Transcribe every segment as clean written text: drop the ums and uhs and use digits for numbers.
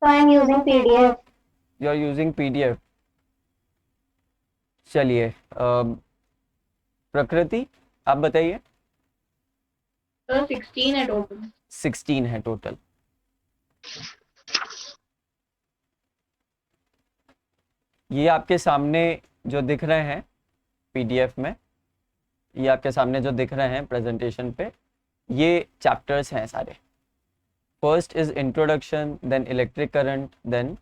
So I am using PDF. You are using PDF. चलिए, प्रकृति आप बताइए. तो 16 है टोटल. 16 है टोटल. ये आपके सामने जो दिख रहे हैं PDF में, ये आपके सामने जो दिख रहे हैं प्रेजेंटेशन पे, ये चैप्टर्स हैं सारे. First is introduction, then electric current, then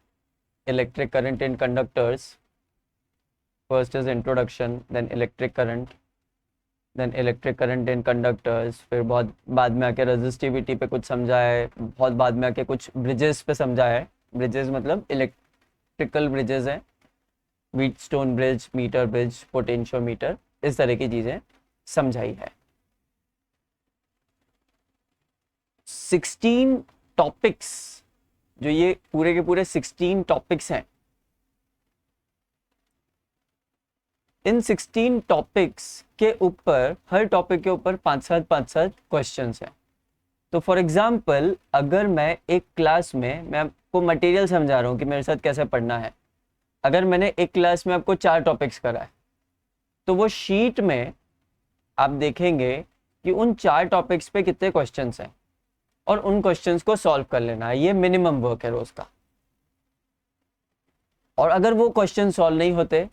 electric current in conductors. First is introduction, then electric current, then electric current in conductors. फिर बहुत बाद में आके रेजिस्टिविटी पे कुछ समझा है, बहुत बाद में आके कुछ ब्रिजेस पे समझा है. ब्रिजेस मतलब इलेक्ट्रिकल ब्रिजेस हैं, Wheatstone bridge, meter bridge, potentiometer, इस तरह की चीज़ें समझाई है. 16 टॉपिक्स, जो ये पूरे के पूरे 16 टॉपिक्स हैं, इन 16 टॉपिक्स के ऊपर, हर टॉपिक के ऊपर 5-7 क्वेश्चंस हैं. तो फॉर एग्जांपल, अगर मैं एक क्लास में, मैं आपको मटेरियल समझा रहा हूँ कि मेरे साथ कैसे पढ़ना है. अगर मैंने एक क्लास में आपको 4 टॉपिक्स करा है, तो वो शीट में आप देखेंगे कि उन 4 टॉपिक्स पे कितने क्वेश्चंस हैं, और उन क्वेश्चंस को सॉल्व कर लेना है. ये मिनिमम वर्क है रोज का. और अगर वो क्वेश्चन सॉल्व नहीं होते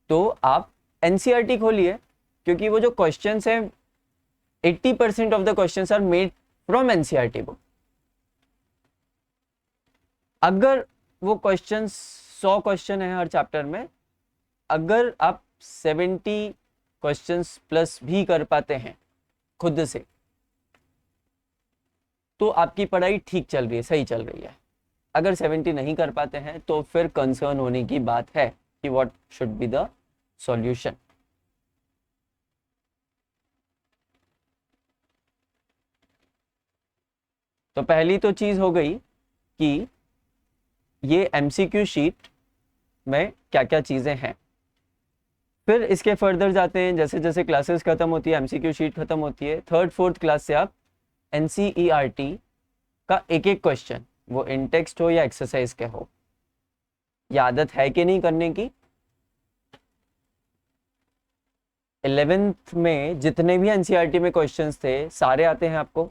तो आप एनसीईआरटी खोलिए, क्योंकि वो जो क्वेश्चंस हैं 80% of the questions are made from NCERT book. अगर वो क्वेश्चंस 100 क्वेश्चन है हर चैप्टर में, अगर आप 70 क्वेश्चंस प्लस भी कर पाते हैं खुद से, तो आपकी पढ़ाई ठीक चल रही है, सही चल रही है. अगर 70 नहीं कर पाते हैं तो फिर कंसर्न होने की बात है कि what should be the solution. तो पहली तो चीज हो गई कि ये एमसीक्यू शीट में क्या क्या चीजें हैं. फिर इसके फर्दर जाते हैं, जैसे जैसे क्लासेस खत्म होती है, एमसीक्यू शीट खत्म होती है, 3rd-4th क्लास से आप एनसीईआरटी का एक एक क्वेश्चन, वो इन टेक्स्ट हो या एक्सरसाइज के हो, ये आदत है कि नहीं करने की. 11th में जितने भी एनसीईआरटी में क्वेश्चंस थे सारे आते हैं आपको?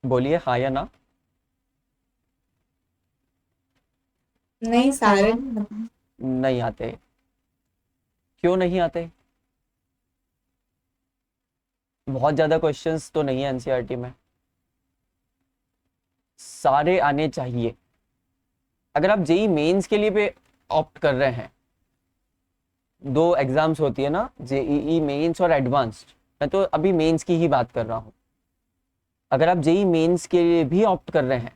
बोलिए हाँ या ना. नहीं सारे. नहीं आते. क्यों नहीं आते? बहुत ज्यादा क्वेश्चंस तो नहीं है एनसीईआरटी में. सारे आने चाहिए. अगर आप जेई मेंस के लिए पे ऑप्ट कर रहे हैं, 2 एग्जाम्स होती है ना, जेईई मेंस और एडवांस्ड. मैं तो अभी मेंस की ही बात कर रहा हूं. अगर आप जेई मेंस के लिए भी ऑप्ट कर रहे हैं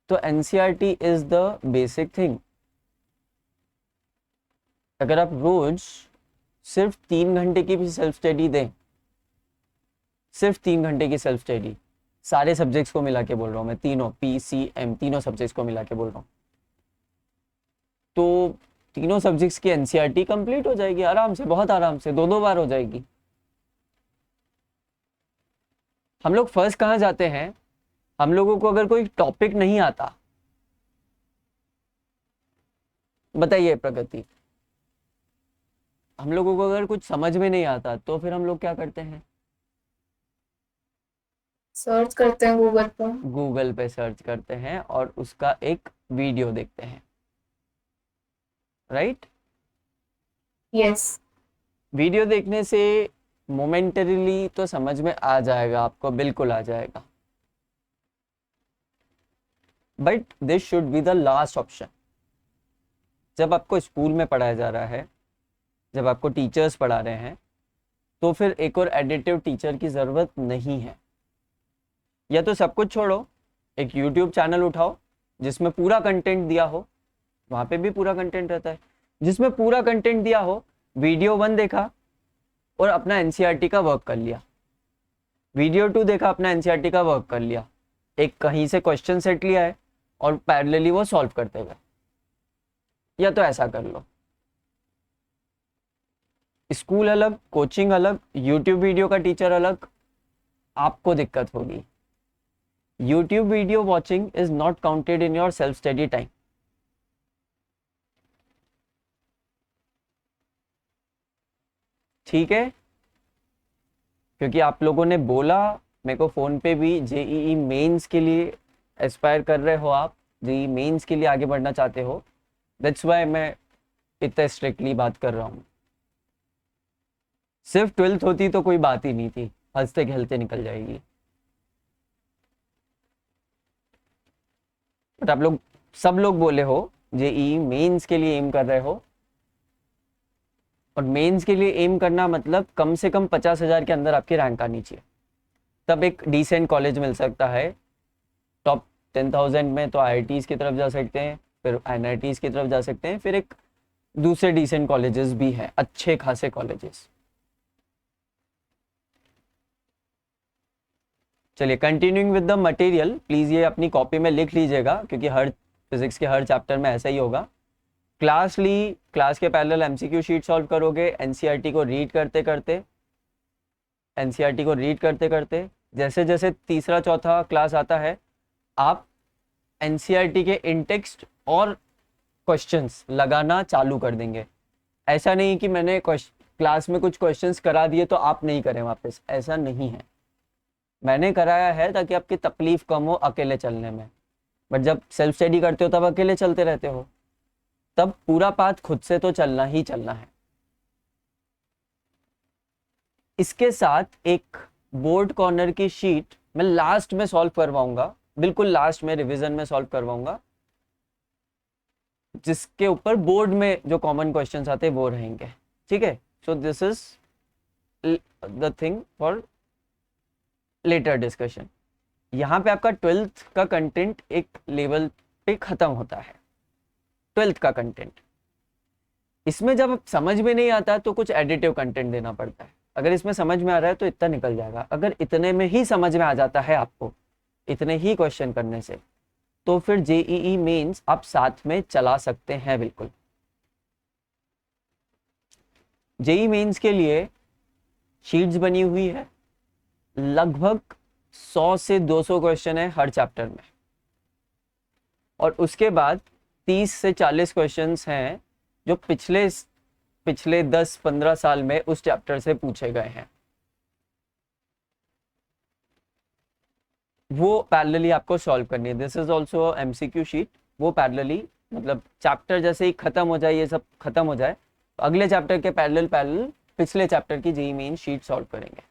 तो NCERT is the basic thing. अगर आप रोज सिर्फ 3 घंटे की भी सेल्फ स्टडी दें, सिर्फ 3 घंटे की सेल्फ स्टडी, सारे सब्जेक्ट्स को मिला के बोल रहा हूं मैं, तीनों PCM, तीनों सब्जेक्ट्स को मिला के बोल रहा हूं, तो तीनों सब्जेक्ट्स की एनसीईआरटी कंप्लीट हो जाएगी आराम से, बहुत आराम से, 2-2 बार हो जाएगी. हम लोग फर्स्ट कहाँ जाते हैं? हम लोगों को अगर कोई टॉपिक नहीं आता, बताइए प्रगति, हम लोगों को अगर कुछ समझ में नहीं आता तो फिर हम लोग क्या करते हैं? सर्च करते हैं गूगल पर. गूगल पे सर्च करते हैं और उसका एक वीडियो देखते हैं, राइट? यस. वीडियो देखने से मोमेंटरीली तो समझ में आ जाएगा आपको, बिल्कुल आ जाएगा, but this should be the last option. जब आपको स्कूल में पढ़ाया जा रहा है, जब आपको टीचर्स पढ़ा रहे हैं, तो फिर एक और एडिटिव टीचर की ज़रूरत नहीं है. या तो सब कुछ छोड़ो, एक यूट्यूब चैनल उठाओ जिसमें पूरा कंटेंट दिया हो, वहाँ पे भी पूरा कंटेंट रहता है, जिसमें पूरा कंटेंट दिया हो, वीडियो 1 देखा और अपना एनसीईआरटी का वर्क कर लिया, वीडियो 2 देखा, अपना एनसीईआरटी का वर्क कर लिया, एक कहीं से क्वेश्चन सेट लिया है और पैरेलली वो सॉल्व करते गए. या तो ऐसा कर लो. स्कूल अलग, कोचिंग अलग, यूट्यूब वीडियो का टीचर अलग, आपको दिक्कत होगी। YouTube video watching is not counted in your self study time. ठीक है, क्योंकि आप लोगों ने बोला मेरे को फ़ोन पे भी जेईई मेंस के लिए एस्पायर कर रहे हो, आप जेईई मेंस के लिए आगे बढ़ना चाहते हो, दैट्स वाई मैं इतना स्ट्रिक्टली बात कर रहा हूँ। सिर्फ 12th होती तो कोई बात ही नहीं थी, हंसते खेलते निकल जाएगी। बट आप लोग सब लोग बोले हो जेईई मेंस के लिए एम कर रहे हो, और मेंस के लिए एम करना मतलब कम से कम 50,000 के अंदर आपकी रैंक आनी चाहिए, तब एक डिसेंट कॉलेज मिल सकता है। टॉप 10,000 में तो आईआईटीज़ की तरफ जा सकते हैं, फिर एनआईटीज़ की तरफ जा सकते हैं, फिर एक दूसरे डिसेंट कॉलेजेस भी हैं, अच्छे खासे कॉलेजेस। चलिए continuing with the material, please ये अपनी कॉपी में लिख लीजिएगा, क्योंकि हर फिजिक्स के हर चैप्टर में ऐसा ही होगा। क्लास ली, क्लास के पैरेलल एमसीक्यू शीट सॉल्व करोगे, एनसीईआरटी को रीड करते करते, एनसीईआरटी को रीड करते करते। जैसे जैसे तीसरा चौथा क्लास आता है, आप एनसीईआरटी के इंटेक्स्ट और क्वेश्चंस लगाना चालू कर देंगे। ऐसा नहीं कि मैंने क्लास में कुछ क्वेश्चंस करा दिए तो आप नहीं करें वापस, ऐसा नहीं है। मैंने कराया है ताकि आपकी तकलीफ कम हो अकेले चलने में, बट जब सेल्फ स्टडी करते हो तब अकेले चलते रहते हो, तब पूरा पाथ खुद से तो चलना ही चलना है। इसके साथ एक बोर्ड कॉर्नर की शीट मैं लास्ट में सॉल्व करवाऊंगा, बिल्कुल लास्ट में रिवीजन में सॉल्व करवाऊंगा, जिसके ऊपर बोर्ड में जो कॉमन क्वेश्चंस आते हैं वो रहेंगे। ठीक है, so this is the thing for later discussion. यहाँ पे आपका 12th का कंटेंट एक लेवल पे खत्म होता है, 12th का कंटेंट। इसमें जब समझ में नहीं आता तो कुछ एडिटिव कंटेंट देना पड़ता है। अगर इसमें समझ में आ रहा है तो इतना निकल जाएगा। अगर इतने में ही समझ में आ जाता है आपको, इतने ही क्वेश्चन करने से, तो फिर जेईई मेंस आप साथ में चला सकते हैं बिल्कुल। जेईई मेंस के लिए शीट्स बनी हुई है, लगभग 100 से 200 क्वेश्चन है हर चैप्टर में, और उसके बाद 30 से 40 क्वेश्चंस हैं जो पिछले 10-15 साल में उस चैप्टर से पूछे गए हैं। वो पैरेलली आपको सॉल्व करनी है। This is also MCQ sheet. वो पैरेलली मतलब चैप्टर जैसे ही खत्म हो जाए, ये सब खत्म हो जाए, तो अगले चैप्टर के पैरेलल पिछले चैप्टर की जेईई मेन शीट सॉल्व करेंगे।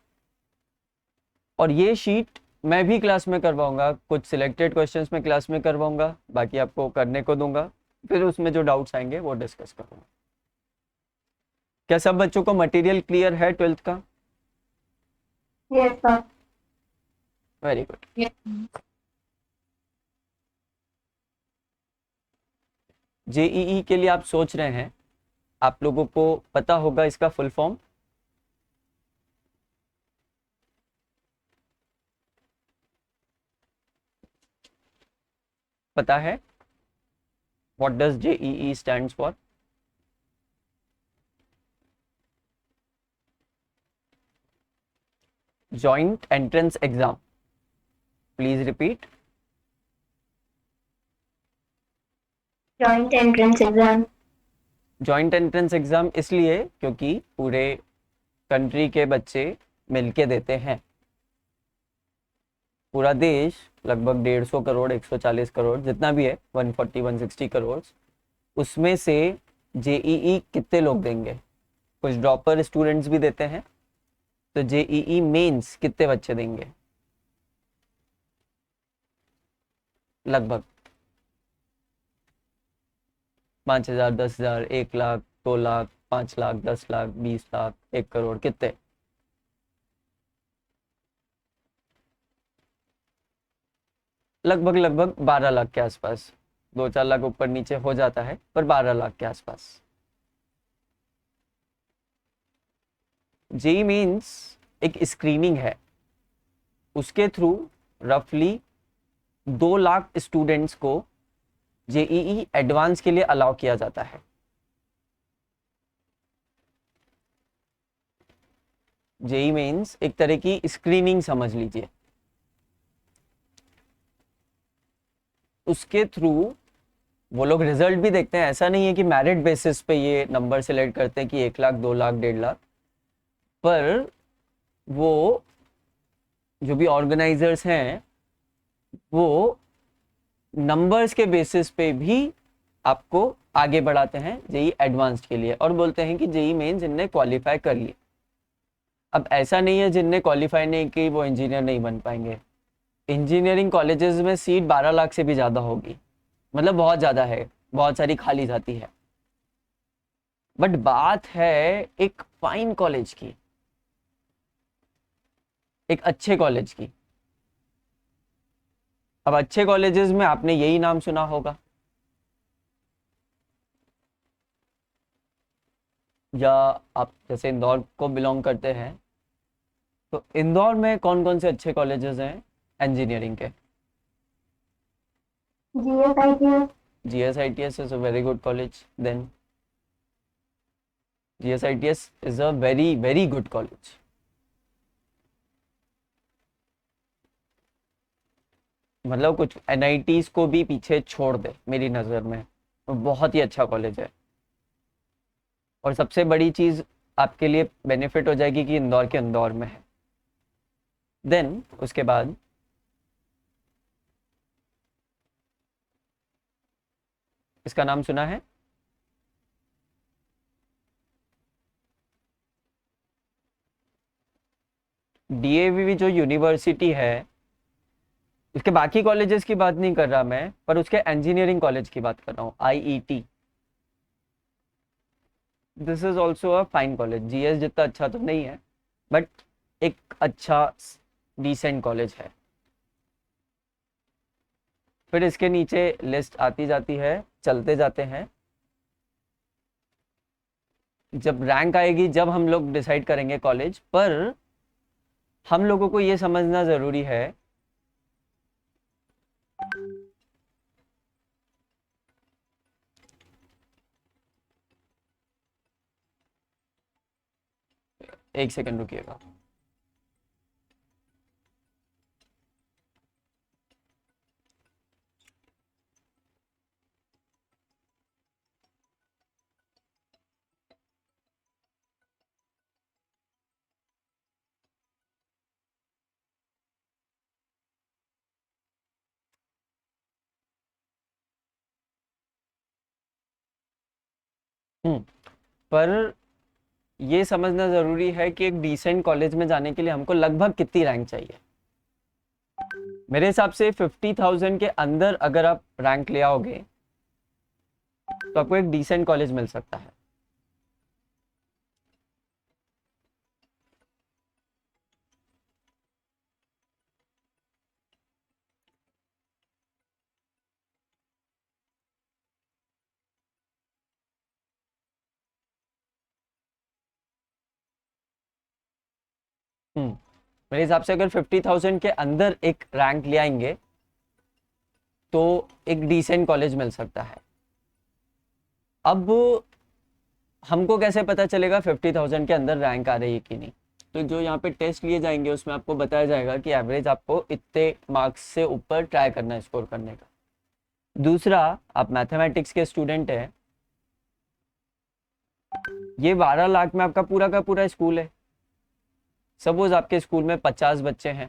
और ये शीट मैं भी क्लास में करवाऊंगा, कुछ सिलेक्टेड क्वेश्चंस में क्लास में करवाऊंगा, बाकी आपको करने को दूंगा, फिर उसमें जो डाउट्स आएंगे वो डिस्कस करूंगा। क्या सब बच्चों को मटेरियल क्लियर है 12th का? Yes sir. Very good. JEE के लिए आप सोच रहे हैं, आप लोगों को पता होगा इसका फुल फॉर्म? पता है what does JEE stands for? Joint entrance exam. Please repeat. Joint entrance exam. Joint entrance exam इसलिए क्योंकि पूरे कंट्री के बच्चे मिलके देते हैं। पूरा देश लगभग 150 करोड़ 140 करोड़ जितना भी है, 140-160 करोड़, उसमें से जेईई कितने लोग देंगे? कुछ ड्रॉपर स्टूडेंट्स भी देते हैं, तो जेईई मेंस कितने बच्चे देंगे? लगभग 5,000, 10,000, 1 लाख, 2 लाख, 5 लाख, 10 लाख, 20 लाख, 1 करोड़, कितने? लगभग 12 लाख के आसपास। 2-4 लाख ऊपर नीचे हो जाता है, पर 12 लाख के आसपास। जेईई मीन्स एक स्क्रीनिंग है, उसके थ्रू रफली 2 लाख स्टूडेंट्स को जेईई एडवांस के लिए अलाउ किया जाता है। जेई मेंस एक तरह की स्क्रीनिंग समझ लीजिए, उसके थ्रू वो लोग रिजल्ट भी देखते हैं। ऐसा नहीं है कि मेरिट बेसिस पे ये नंबर सेलेक्ट करते हैं कि 1 लाख 2 लाख 1.5 लाख, पर वो जो भी ऑर्गेनाइजर्स हैं वो नंबर्स के बेसिस पे भी आपको आगे बढ़ाते हैं जेई एडवांस्ड के लिए, और बोलते हैं कि जेई मेंस जिनने क्वालिफाई कर लिए। अब ऐसा नहीं है जिनने क्वालिफाई नहीं की वो इंजीनियर नहीं बन पाएंगे। इंजीनियरिंग कॉलेजेस में सीट 12 लाख से भी ज़्यादा होगी, मतलब बहुत ज़्यादा है, बहुत सारी खाली जाती है। बट बात है एक फाइन कॉलेज की, एक अच्छे कॉलेज की। अब अच्छे कॉलेजेस में आपने यही नाम सुना होगा, या आप जैसे इंदौर को बिलोंग करते हैं तो इंदौर में कौन कौन से अच्छे कॉलेजेस हैं इंजीनियरिंग के? GSITS, GSITS is a very good college. Then GSITS is a very very good college. मतलब कुछ NITs को भी पीछे छोड़ दे मेरी नज़र में, तो बहुत ही अच्छा कॉलेज है। और सबसे बड़ी चीज़ आपके लिए बेनिफिट हो जाएगी कि इंदौर के इंदौर में है। देन उसके बाद इसका नाम सुना है, DAV जो यूनिवर्सिटी है, उसके बाकी कॉलेजेस की बात नहीं कर रहा मैं, पर उसके इंजीनियरिंग कॉलेज की बात कर रहा हूँ, IET। This is also a fine college, GS जितना अच्छा तो नहीं है बट एक अच्छा डिसेंट कॉलेज है। फिर इसके नीचे लिस्ट आती जाती है, चलते जाते हैं। जब रैंक आएगी जब हम लोग डिसाइड करेंगे कॉलेज, पर हम लोगों को ये समझना ज़रूरी है एक सेकंड रुकिएगा। पर ये समझना ज़रूरी है कि एक डिसेंट कॉलेज में जाने के लिए हमको लगभग कितनी रैंक चाहिए। मेरे हिसाब से 50,000 के अंदर अगर आप रैंक ले आओगे तो आपको एक डिसेंट कॉलेज मिल सकता है। मेरे हिसाब से अगर 50,000 के अंदर एक रैंक ले आएंगे तो एक डिसेंट कॉलेज मिल सकता है। अब हमको कैसे पता चलेगा 50,000 के अंदर रैंक आ रही है कि नहीं? तो जो यहाँ पे टेस्ट लिए जाएंगे उसमें आपको बताया जाएगा कि एवरेज आपको इतने मार्क्स से ऊपर ट्राई करना है स्कोर करने का। दूसरा, आप मैथमेटिक्स के स्टूडेंट हैं, ये 12 लाख में आपका पूरा का पूरा स्कूल है। सपोज आपके स्कूल में 50 बच्चे हैं,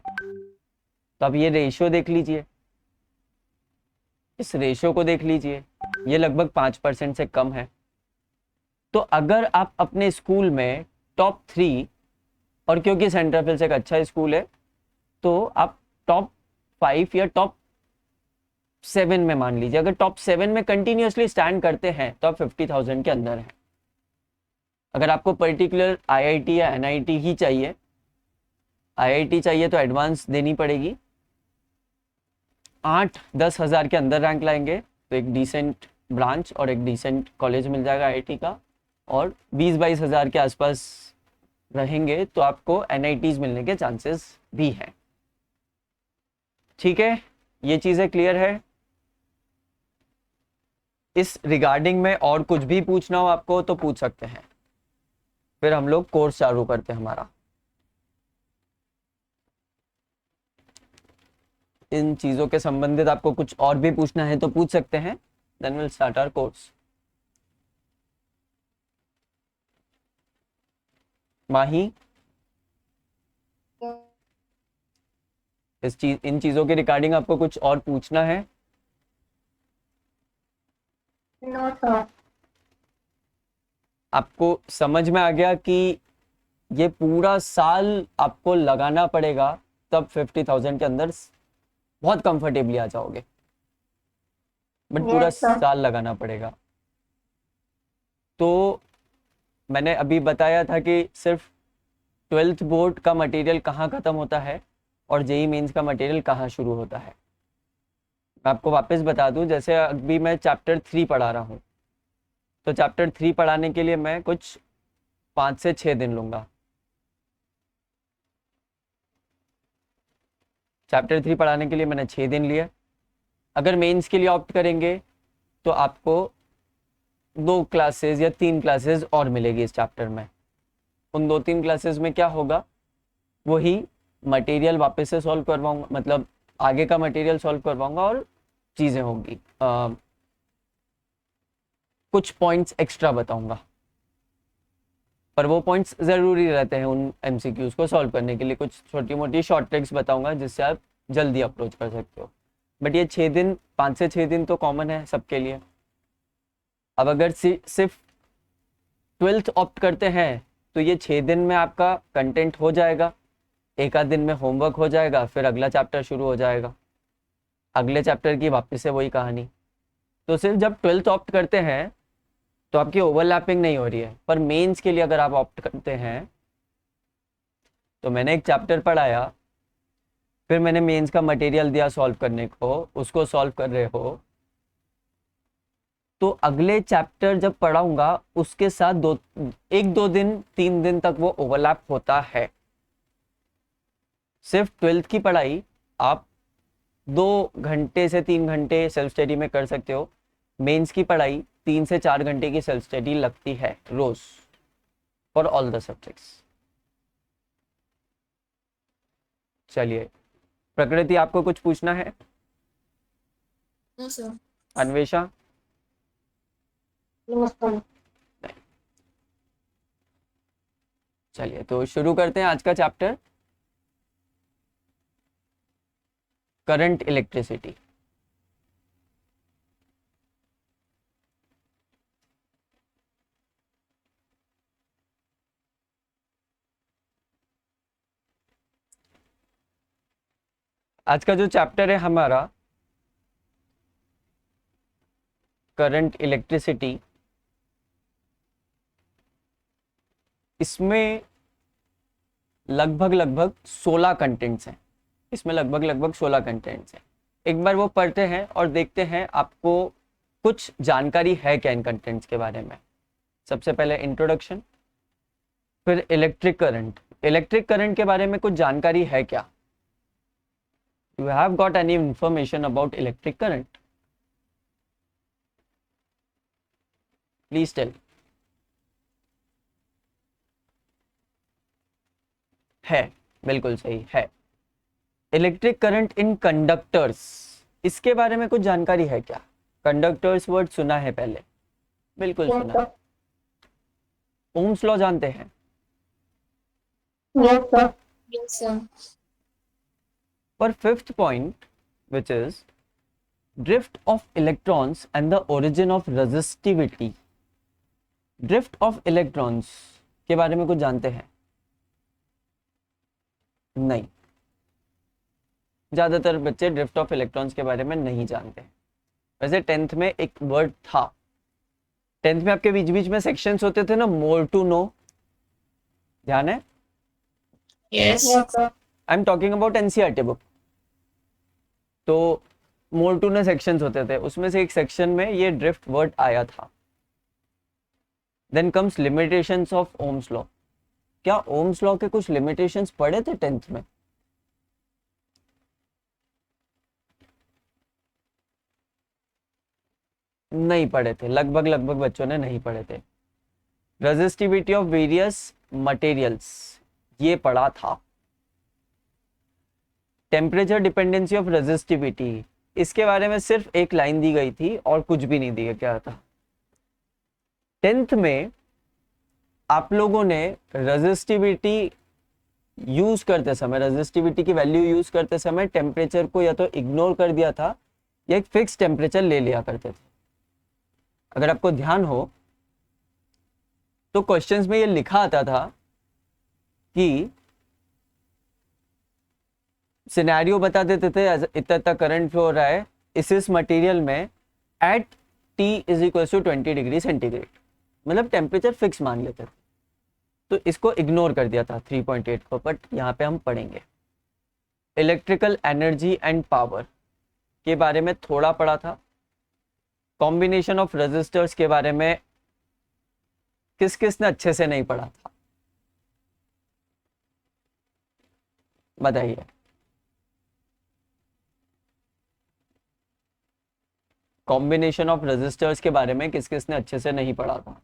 तो आप ये रेशियो देख लीजिए, इस रेशियो को देख लीजिए, ये लगभग 5% से कम है। तो अगर आप अपने स्कूल में टॉप 3, और क्योंकि सेंट्रल एक अच्छा स्कूल है तो आप टॉप 5 या टॉप 7 में मान लीजिए, अगर टॉप 7 में कंटिन्यूअसली स्टैंड करते हैं तो आप 50,000 के अंदर हैं। अगर आपको पर्टिकुलर IIT या NIT ही चाहिए, IIT चाहिए तो एडवांस देनी पड़ेगी, 8-10 हज़ार के अंदर रैंक लाएंगे तो एक डिसेंट ब्रांच और एक डिसेंट कॉलेज मिल जाएगा IIT का, और 20-22 हज़ार के आसपास रहेंगे तो आपको NITs मिलने के चांसेस भी हैं। ठीक है, ये चीज़ें क्लियर है। इस रिगार्डिंग में और कुछ भी पूछना हो आपको तो पूछ सकते हैं, फिर हम लोग कोर्स चालू करते हैं हमारा। इन चीज़ों के संबंधित आपको कुछ और भी पूछना है तो पूछ सकते हैं, then will start our course. Mahi, इन चीज़ों के रिगार्डिंग आपको कुछ और पूछना है? No sir. आपको समझ में आ गया कि ये पूरा साल आपको लगाना पड़ेगा, तब 50,000 के अंदर बहुत कंफर्टेबली आ जाओगे, बट पूरा Yes, sir. साल लगाना पड़ेगा। तो मैंने अभी बताया था कि सिर्फ 12th बोर्ड का मटेरियल कहाँ ख़त्म होता है और जेई मेंस का मटेरियल कहाँ शुरू होता है। मैं आपको वापस बता दूं, जैसे अभी मैं चैप्टर 3 पढ़ा रहा हूँ, तो चैप्टर 3 पढ़ाने के लिए मैं कुछ 5 से 6 दिन लूँगा। चैप्टर 3 पढ़ाने के लिए मैंने 6 दिन लिए। अगर मेंस के लिए ऑप्ट करेंगे तो आपको 2 क्लासेस या 3 क्लासेस और मिलेगी इस चैप्टर में। उन 2-3 क्लासेस में क्या होगा, वही मटेरियल वापस से सॉल्व करवाऊंगा, मतलब आगे का मटेरियल सॉल्व करवाऊंगा और चीज़ें होंगी, कुछ पॉइंट्स एक्स्ट्रा बताऊंगा, पर वो पॉइंट्स ज़रूरी रहते हैं उन एमसीक्यूज़ को सॉल्व करने के लिए। कुछ छोटी मोटी शॉर्ट ट्रिक्स बताऊंगा जिससे आप जल्दी अप्रोच कर सकते हो। बट ये 6 दिन, 5 से 6 दिन तो कॉमन है सबके लिए। अब अगर सिर्फ 12th ऑप्ट करते हैं तो ये 6 दिन में आपका कंटेंट हो जाएगा, एक आध दिन में होमवर्क हो जाएगा, फिर अगला चैप्टर शुरू हो जाएगा, अगले चैप्टर की वापस से वही कहानी। तो सिर्फ जब 12th ऑप्ट करते हैं तो आपकी ओवरलैपिंग नहीं हो रही है। पर मेंस के लिए अगर आप ऑप्ट करते हैं तो मैंने एक चैप्टर पढ़ाया, फिर मैंने मेंस का मटेरियल दिया सॉल्व करने को, उसको सॉल्व कर रहे हो, तो अगले चैप्टर जब पढ़ाऊंगा उसके साथ 1-2 दिन 3 दिन तक वो ओवरलैप होता है। सिर्फ 12th की पढ़ाई आप 2 घंटे से 3 घंटे सेल्फ स्टडी में कर सकते हो। मेंस की पढ़ाई 3 से 4 घंटे की सेल्फ स्टडी लगती है रोज, फॉर ऑल द सब्जेक्ट्स। चलिए, प्रकृति आपको कुछ पूछना है? No sir. Anvesha? No sir. चलिए तो शुरू करते हैं आज का चैप्टर, करंट इलेक्ट्रिसिटी। आज का जो चैप्टर है हमारा करंट इलेक्ट्रिसिटी, इसमें लगभग 16 कंटेंट्स हैं। इसमें लगभग 16 कंटेंट्स हैं। एक बार वो पढ़ते हैं और देखते हैं आपको कुछ जानकारी है क्या इन कंटेंट्स के बारे में। सबसे पहले इंट्रोडक्शन, फिर इलेक्ट्रिक करंट। इलेक्ट्रिक करंट के बारे में कुछ जानकारी है क्या? You have got any information about electric current? Please tell. है, बिल्कुल सही है। इलेक्ट्रिक करंट इन कंडक्टर्स, इसके बारे में कुछ जानकारी है क्या? कंडक्टर्स वर्ड सुना है पहले? बिल्कुल Yes, सुना। sir. ओम्स लॉ जानते हैं? Yes, sir. Yes sir. For 5th point, which is drift of electrons and the origin of resistivity. Drift of electrons के बारे में कुछ जानते हैं? नहीं, ज्यादातर बच्चे ड्रिफ्ट ऑफ इलेक्ट्रॉन्स के बारे में नहीं जानते। वैसे 10th में एक वर्ड था, 10th में आपके बीच बीच में सेक्शंस होते थे ना, मोर टू नो, ध्यान है? Yes. Yes, sir. I am talking about NCERT book. तो मोर टू नो सेक्शंस होते थे, उसमें से एक सेक्शन में ये ड्रिफ्ट वर्ड आया था। Then comes limitations of Ohm's law. क्या ओम्स लॉ के कुछ लिमिटेशंस पढ़े थे 10th में? नहीं पढ़े थे, लगभग बच्चों ने नहीं पढ़े थे। रेजिस्टिविटी ऑफ वेरियस मटेरियल्स ये पढ़ा था। टेम्परेचर डिपेंडेंसी ऑफ रेजिस्टिविटी, इसके बारे में सिर्फ एक लाइन दी गई थी और कुछ भी नहीं दिया क्या था। 10th में आप लोगों ने रेजिस्टिविटी यूज करते समय, रेजिस्टिविटी की वैल्यू यूज करते समय टेम्परेचर को या तो इग्नोर कर दिया था या एक फिक्स टेम्परेचर ले लिया करते थे। अगर आपको ध्यान हो तो क्वेश्चंस में ये लिखा आता था कि सिनेरियो बता देते थे इतना इतना करंट फ्लो हो रहा है इस मटेरियल में at T is equal to 20 degree centigrade, मतलब टेम्परेचर फिक्स मान लेते थे। तो इसको इग्नोर कर दिया था 3.8 को, बट यहाँ पे हम पढ़ेंगे। इलेक्ट्रिकल एनर्जी एंड पावर के बारे में थोड़ा पढ़ा था। कॉम्बिनेशन ऑफ रेजिस्टर्स के बारे में किस किस ने अच्छे से नहीं पढ़ा था, बताइए। कॉम्बिनेशन ऑफ रेजिस्टर्स के बारे में किस किस ने अच्छे से नहीं पढ़ा था?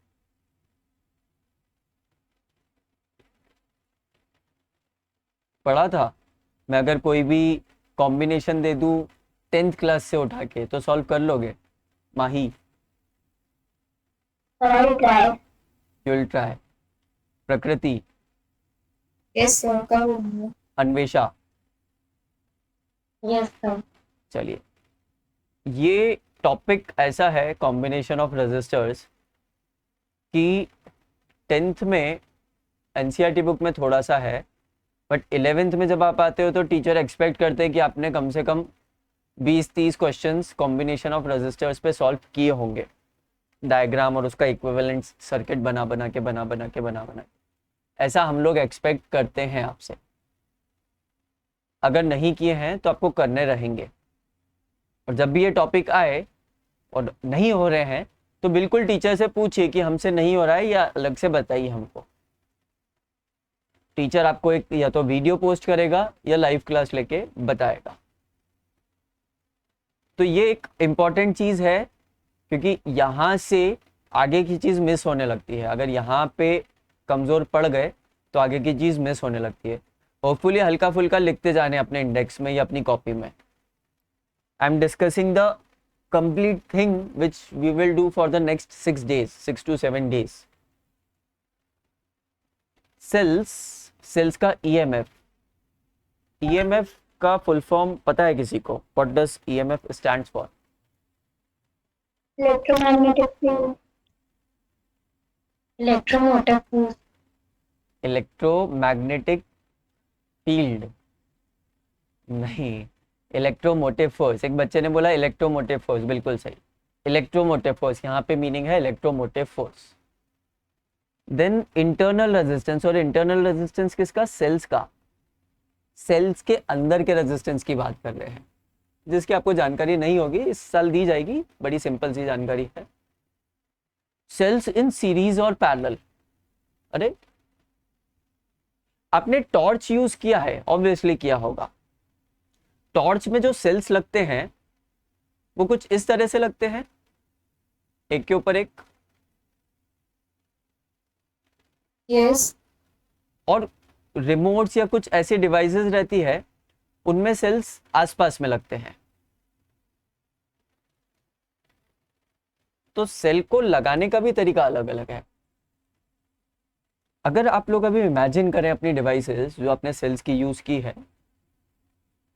पढ़ा था? मैं अगर कोई भी कॉम्बिनेशन दे दूं 10th क्लास से उठा के तो सॉल्व कर लोगे? Mahi, I try. You will try. Prakriti, yes sir, करूँगा। Anvesha, yes sir. चलिए, ये टॉपिक ऐसा है कॉम्बिनेशन ऑफ रेजिस्टर्स कि 10th में एनसीईआरटी बुक में थोड़ा सा है, बट 11th में जब आप आते हो तो टीचर एक्सपेक्ट करते हैं कि आपने कम से कम 20-30 क्वेश्चंस कॉम्बिनेशन ऑफ रेजिस्टर्स पे सॉल्व किए होंगे, डायग्राम और उसका इक्विवेलेंट सर्किट बना बना के ऐसा हम लोग एक्सपेक्ट करते हैं आपसे। अगर नहीं किए हैं तो आपको करने रहेंगे, और जब भी ये टॉपिक आए और नहीं हो रहे हैं तो बिल्कुल टीचर से पूछिए कि हमसे नहीं हो रहा है या अलग से बताइए हमको। टीचर आपको एक या तो वीडियो पोस्ट करेगा या लाइव क्लास लेके बताएगा। तो ये एक इम्पॉर्टेंट चीज़ है, क्योंकि यहाँ से आगे की चीज़ मिस होने लगती है। अगर यहाँ पे कमज़ोर पड़ गए तो आगे की चीज़ मिस होने लगती है। होपफुली हल्का फुल्का लिखते जाने अपने इंडेक्स में या अपनी कॉपी में। I am discussing the complete thing which we will do for the next 6 days, 6 to 7 days. Sales का EMF का फुल फॉर्म पता है किसी को? What does EMF stands for? Electromagnetic field, electromotive force. Electromagnetic field नहीं, electromotive force. एक बच्चे ने बोला इलेक्ट्रोमोटिव फोर्स, बिल्कुल सही, इलेक्ट्रोमोटिव फोर्स। यहाँ पे मीनिंग है electromotive force. Then internal resistance, और इंटरनल रेजिस्टेंस किसका? सेल्स का। सेल्स के अंदर के रेजिस्टेंस की बात कर रहे हैं, जिसकी आपको जानकारी नहीं होगी, इस साल दी जाएगी, बड़ी सिंपल सी जानकारी है। सेल्स इन सीरीज और पैरेलल। अरे आपने टॉर्च यूज किया है, ऑब्वियसली किया होगा। टॉर्च में जो सेल्स लगते हैं वो कुछ इस तरह से लगते हैं, एक के ऊपर एक। यस। और रिमोट्स या कुछ ऐसी डिवाइसेस रहती है, उनमें सेल्स आसपास में लगते हैं। तो सेल को लगाने का भी तरीका अलग अलग है। अगर आप लोग अभी इमेजिन करें अपनी डिवाइसेस जो आपने सेल्स की यूज की है,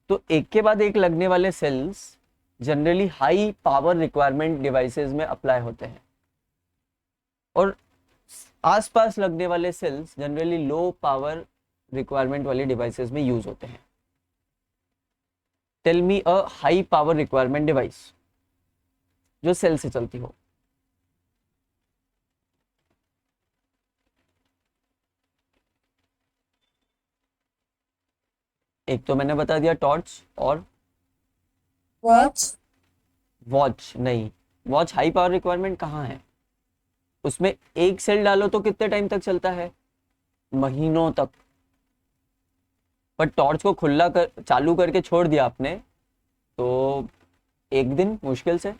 तो एक के बाद एक लगने वाले cells generally high power requirement devices में अप्लाई होते हैं, और आसपास लगने वाले cells generally low power requirement वाली डिवाइसेस में यूज होते हैं। Tell me a high power requirement device जो सेल से चलती हो। एक तो मैंने बता दिया टॉर्च, और वॉच। वॉच नहीं, वॉच हाई पावर रिक्वायरमेंट कहाँ है? उसमें एक सेल डालो तो कितने टाइम तक चलता है? महीनों तक। पर टॉर्च को खुला कर चालू करके छोड़ दिया आपने तो एक दिन मुश्किल से।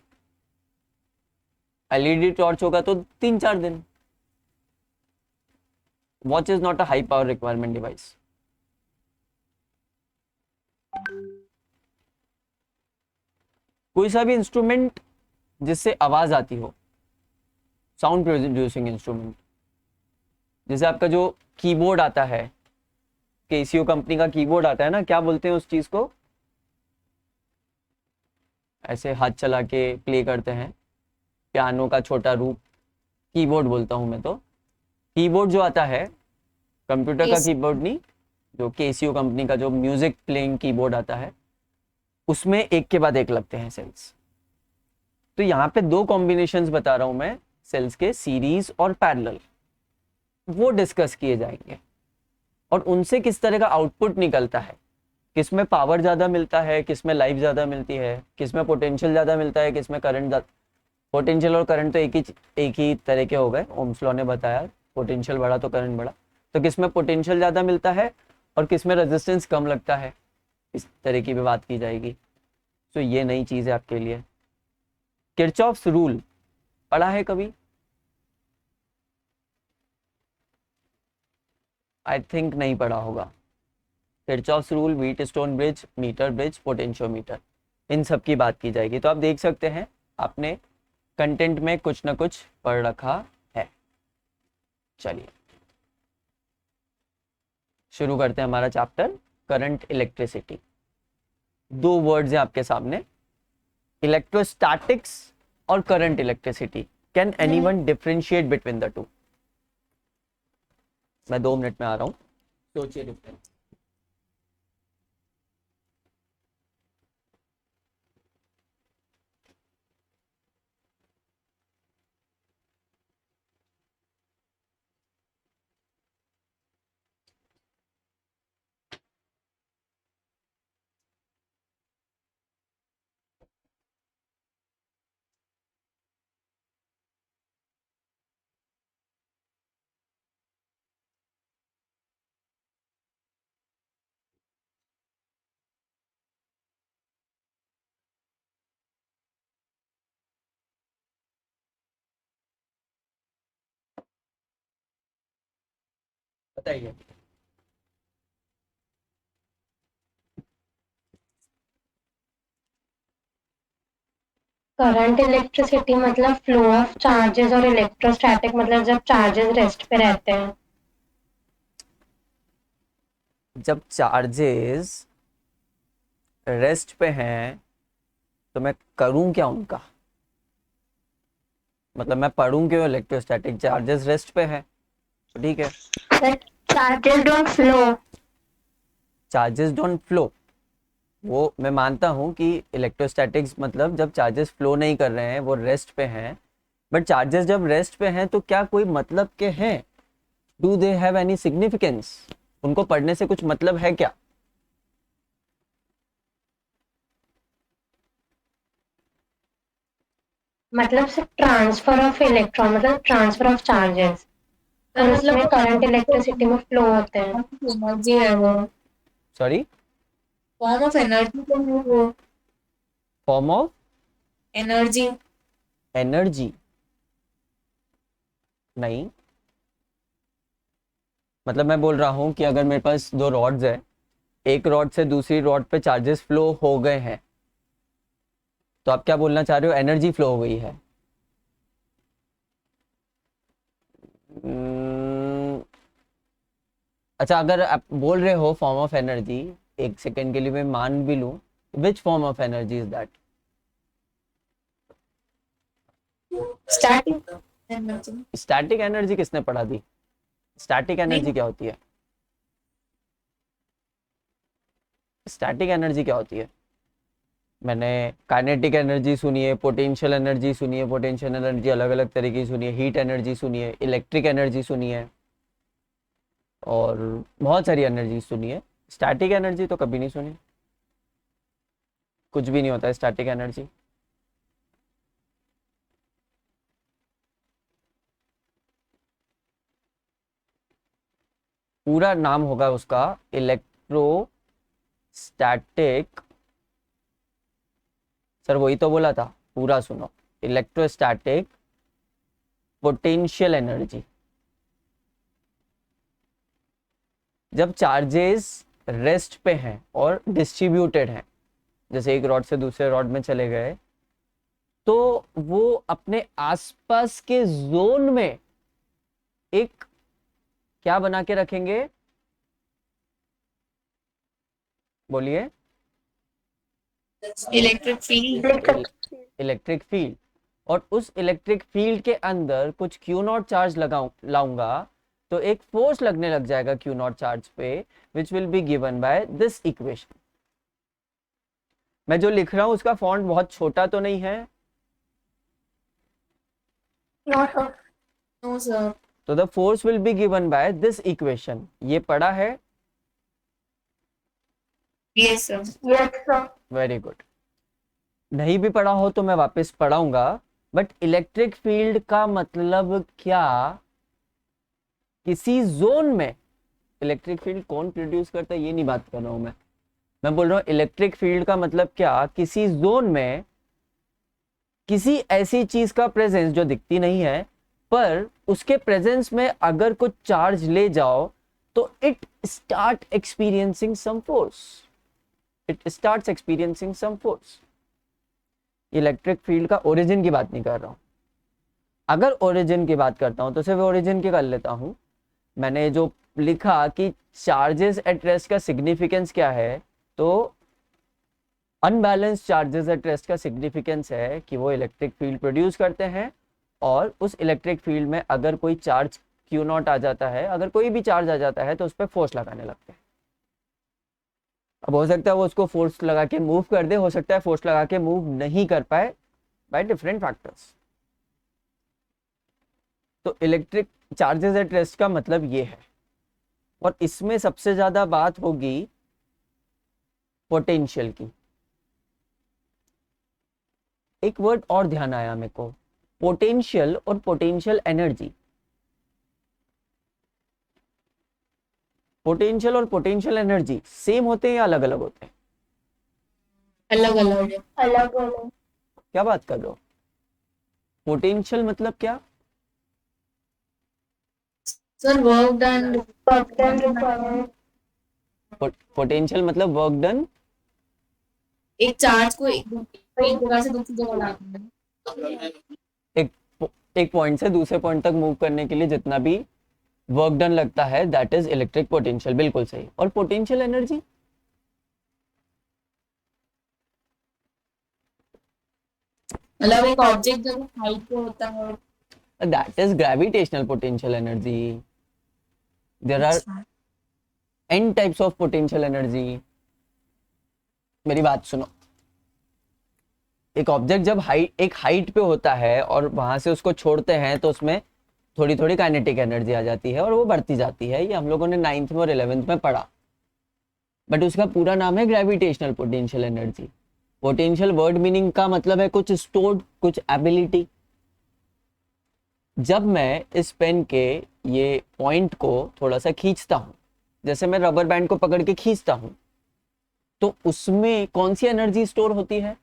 एलईडी टॉर्च होगा तो 3-4 दिन। Watch is not a high power requirement device. कोई सा भी इंस्ट्रूमेंट जिससे आवाज आती हो, साउंड प्रोड्यूसिंग इंस्ट्रूमेंट। जैसे आपका जो कीबोर्ड आता है, केसीओ कंपनी का कीबोर्ड आता है ना, क्या बोलते हैं उस चीज को? ऐसे हाथ चला के प्ले करते हैं, पियानो का छोटा रूप, कीबोर्ड बोलता हूं मैं तो। कीबोर्ड जो आता है, कंप्यूटर का Yes. कीबोर्ड नहीं, जो केसीओ कंपनी का जो म्यूजिक प्लेइंग कीबोर्ड आता है, उसमें एक के बाद एक लगते हैं सेल्स। तो यहाँ पे दो कॉम्बिनेशंस बता रहा हूं मैं सेल्स के, सीरीज और पैरेलल, वो डिस्कस किए जाएंगे। और उनसे किस तरह का आउटपुट निकलता है, किसमें पावर ज्यादा मिलता है, किसमें लाइफ ज्यादा मिलती है, किसमें पोटेंशियल ज्यादा मिलता है, किसमें करंट। पोटेंशियल और करंट तो एक ही तरह के हो गए, ओम्स लॉ ने बताया, पोटेंशियल बढ़ा तो करंट बढ़ा। तो किसमें पोटेंशियल ज्यादा मिलता है और किसमें रेजिस्टेंस कम लगता है, इस तरह की भी बात की जाएगी। तो ये नई चीज है आपके लिए। किरचॉफ्स रूल पढ़ा है कभी? आई थिंक नहीं पढ़ा होगा। Kirchhoff's rule, Wheatstone bridge, meter bridge, potentiometer, इन सब की बात की जाएगी। तो आप देख सकते हैं आपने कंटेंट में कुछ ना कुछ पढ़ रखा है। चलिए शुरू करते हैं हमारा चैप्टर, करंट इलेक्ट्रिसिटी। दो वर्ड्स हैं आपके सामने, इलेक्ट्रोस्टैटिक्स और current electricity. Can anyone differentiate between the two? मैं 2 मिनट में आ रहा हूं, सोचिए डिफरेंस। बताइए। करंट इलेक्ट्रिसिटी मतलब फ्लो ऑफ चार्जेस, और इलेक्ट्रोस्टैटिक मतलब जब चार्जेस रेस्ट पे रहते हैं। जब चार्जेस रेस्ट पे हैं तो मैं करूं क्या उनका, मतलब मैं पढ़ूं क्यों इलेक्ट्रोस्टैटिक? चार्जेस रेस्ट पे है तो ठीक है। But charges don't flow. Charges don't flow, वो मैं मानता हूं कि इलेक्ट्रोस्टैटिक्स मतलब जब चार्जेस फ्लो नहीं कर रहे हैं, वो रेस्ट पे हैं। बट चार्जेस जब रेस्ट पे हैं तो क्या कोई मतलब के हैं? Do they have any significance? उनको पढ़ने से कुछ मतलब है क्या? मतलब सिर्फ ट्रांसफर ऑफ इलेक्ट्रॉन, मतलब ट्रांसफर ऑफ चार्जेस, और उसमें करंट इलेक्ट्रिसिटी में फ्लो होते हैं। एनर्जी है वो, सॉरी, फॉर्म ऑफ एनर्जी तो है वो, फॉर्म ऑफ एनर्जी। एनर्जी नहीं। मतलब मैं बोल रहा हूं कि अगर मेरे पास दो रॉड्स है, एक रॉड से दूसरी रॉड पे चार्जेस फ्लो हो गए हैं, तो आप क्या बोलना चाह रहे हो? एनर्जी फ्लो हो गई है। Hmm, अच्छा, अगर आप बोल रहे हो फॉर्म ऑफ एनर्जी, एक सेकेंड के लिए मैं मान भी लूं, which form of energy is that? Static energy. Static energy किसने पढ़ा दी? स्टैटिक एनर्जी क्या होती है? स्टैटिक एनर्जी क्या होती है? मैंने काइनेटिक एनर्जी सुनी है, पोटेंशियल एनर्जी सुनी है, पोटेंशियल एनर्जी अलग अलग तरह की सुनी है, हीट एनर्जी सुनी है, इलेक्ट्रिक एनर्जी सुनी है, और बहुत सारी एनर्जी सुनी है। स्टैटिक एनर्जी तो कभी नहीं सुनी। कुछ भी नहीं होता है स्टैटिक एनर्जी। पूरा नाम होगा उसका इलेक्ट्रोस्टैटिक। सर वही तो बोला था, पूरा सुनो, इलेक्ट्रोस्टैटिक पोटेंशियल एनर्जी। जब चार्जेस रेस्ट पे हैं और डिस्ट्रीब्यूटेड हैं, जैसे एक रॉड से दूसरे रॉड में चले गए, तो वो अपने आसपास के जोन में एक क्या बना के रखेंगे, बोलिए? Electric field. Electric field. और उस इलेक्ट्रिक फील्ड के अंदर कुछ क्यू नॉट चार्ज लाऊंगा, तो एक फोर्स लगने लग जाएगा क्यू नॉट चार्ज पे, which will be given by this equation. मैं जो लिख रहा हूं उसका फॉन्ट बहुत छोटा तो नहीं है? No sir. तो the force will be given by this equation. ये पढ़ा है? Yes sir. Very good. नहीं भी पढ़ा हो तो मैं वापस पढ़ाऊंगा। बट इलेक्ट्रिक फील्ड का मतलब क्या? किसी जोन में इलेक्ट्रिक फील्ड कौन प्रोड्यूस करता है ये नहीं बात कर रहा हूं मैं बोल रहा हूं इलेक्ट्रिक फील्ड का मतलब क्या, किसी जोन में किसी ऐसी चीज का प्रेजेंस जो दिखती नहीं है, पर उसके प्रेजेंस में अगर कुछ चार्ज ले जाओ तो it start experiencing some force. It starts experiencing some force. Electric field का ओरिजिन की बात नहीं कर रहा हूं। अगर ओरिजिन की बात करता हूं तो सिर्फ ओरिजिन की कर लेता हूं। मैंने जो लिखा कि चार्जेस एट रेस्ट का सिग्निफिकेंस क्या है, तो अनबैलेंस चार्जेस एट रेस्ट का सिग्निफिकेंस है कि वो इलेक्ट्रिक फील्ड प्रोड्यूस करते हैं, और उस इलेक्ट्रिक फील्ड में अगर कोई चार्ज क्यू नॉट आ जाता है, अगर कोई भी चार्ज आ जाता है तो उस पर फोर्स लगाने लगते हैं। अब हो सकता है वो उसको फोर्स लगा के मूव कर दे, हो सकता है फोर्स लगा के मूव नहीं कर पाए बाय डिफरेंट फैक्टर्स। तो इलेक्ट्रिक चार्जेस एट रेस्ट का मतलब ये है। और इसमें सबसे ज्यादा बात होगी पोटेंशियल की। एक वर्ड और ध्यान आया मेरे को, पोटेंशियल और पोटेंशियल एनर्जी। पोटेंशियल और पोटेंशियल एनर्जी सेम होते हैं या अलग अलग होते हैं? अलग अलग। क्या बात कर रहे हो? पोटेंशियल मतलब क्या? Sir work done. पोटेंशियल मतलब वर्क डन। एक चार्ज को एक जगह से दूसरी जगह लाना है। एक पॉइंट से दूसरे पॉइंट तक मूव करने के लिए जितना भी वर्क डन लगता है, दैट इज इलेक्ट्रिक पोटेंशियल। बिल्कुल सही। और पोटेंशियल एनर्जी? मतलब एक ऑब्जेक्ट जब हाइट पे होता है, that is gravitational potential energy. There are n types of potential energy. मेरी बात सुनो, एक ऑब्जेक्ट जब एक हाइट पे होता है और वहां से उसको छोड़ते हैं तो उसमें थोड़ी थोड़ी काइनेटिक एनर्जी आ जाती है और वो बढ़ती जाती है। ये हम लोगों ने 9th में और 11th में पढ़ा। बट उसका पूरा नाम है gravitational potential energy. Potential word meaning का मतलब है कुछ स्टोर्ड, कुछ एबिलिटी। जब मैं इस पेन के ये पॉइंट को थोड़ा सा खींचता हूं, जैसे मैं रबर बैंड को पकड़ के खींचता हूं, तो उसमें कौन सी एनर्जी स्टोर होती है?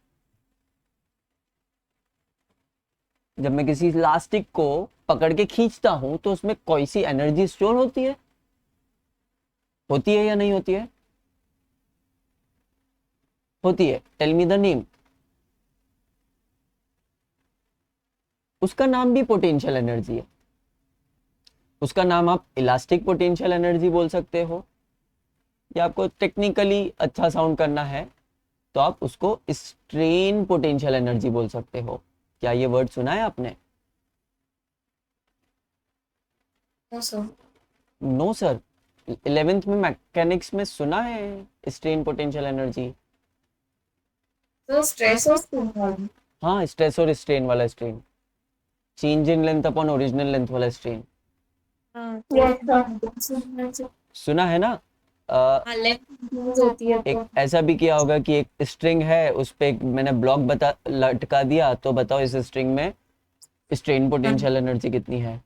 जब मैं किसी इलास्टिक को पकड़ के खींचता हूं तो उसमें कोई सी एनर्जी स्टोर होती है? होती है या नहीं होती है? होती है। Tell me the name. उसका नाम भी पोटेंशियल एनर्जी है। उसका नाम आप इलास्टिक पोटेंशियल एनर्जी बोल सकते हो, या आपको टेक्निकली अच्छा साउंड करना है तो आप उसको स्ट्रेन पोटेंशियल एनर्जी बोल सकते हो। क्या ये वर्ड सुना है आपने? No sir. No sir. 11th में मैकेनिक्स में सुना है स्ट्रेन पोटेंशियल एनर्जी? तो स्ट्रेस और स्ट्रेन। हाँ, स्ट्रेस और स्ट्रेन वाला strain, change in length upon original length वाला स्ट्रेन। सुना है ना? होती है एक ऐसा भी किया होगा कि एक स्ट्रिंग है, उस पे मैंने ब्लॉक लटका दिया, तो बताओ इस स्ट्रिंग में स्ट्रेन पोटेंशियल एनर्जी कितनी है?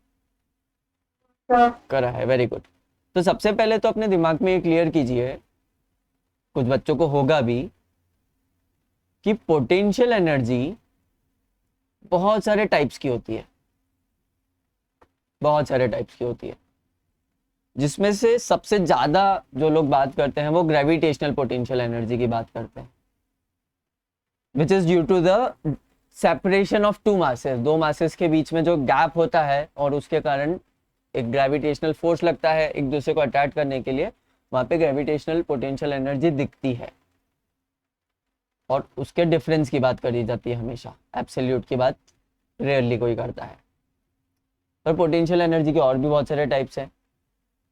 करा है। Very good. तो सबसे पहले तो अपने दिमाग में ये क्लियर कीजिए, कुछ बच्चों को होगा भी, कि पोटेंशियल एनर्जी बहुत सारे टाइप्स की होती है। बहुत सारे टाइप्स की होती है, जिसमें से सबसे ज्यादा जो लोग बात करते हैं वो ग्रेविटेशनल पोटेंशियल एनर्जी की बात करते हैं। Which is due to the separation of two masses, दो मासेस के बीच में जो गैप होता है और उसके कारण एक ग्रेविटेशनल फोर्स लगता है एक दूसरे को अट्रैक्ट करने के लिए, वहां पे ग्रेविटेशनल पोटेंशियल एनर्जी दिखती है और उसके डिफरेंस की बात करी जाती है हमेशा, एब्सोल्यूट की बात रेयरली कोई करता है। पर पोटेंशियल एनर्जी के और भी बहुत सारे टाइप्स हैं,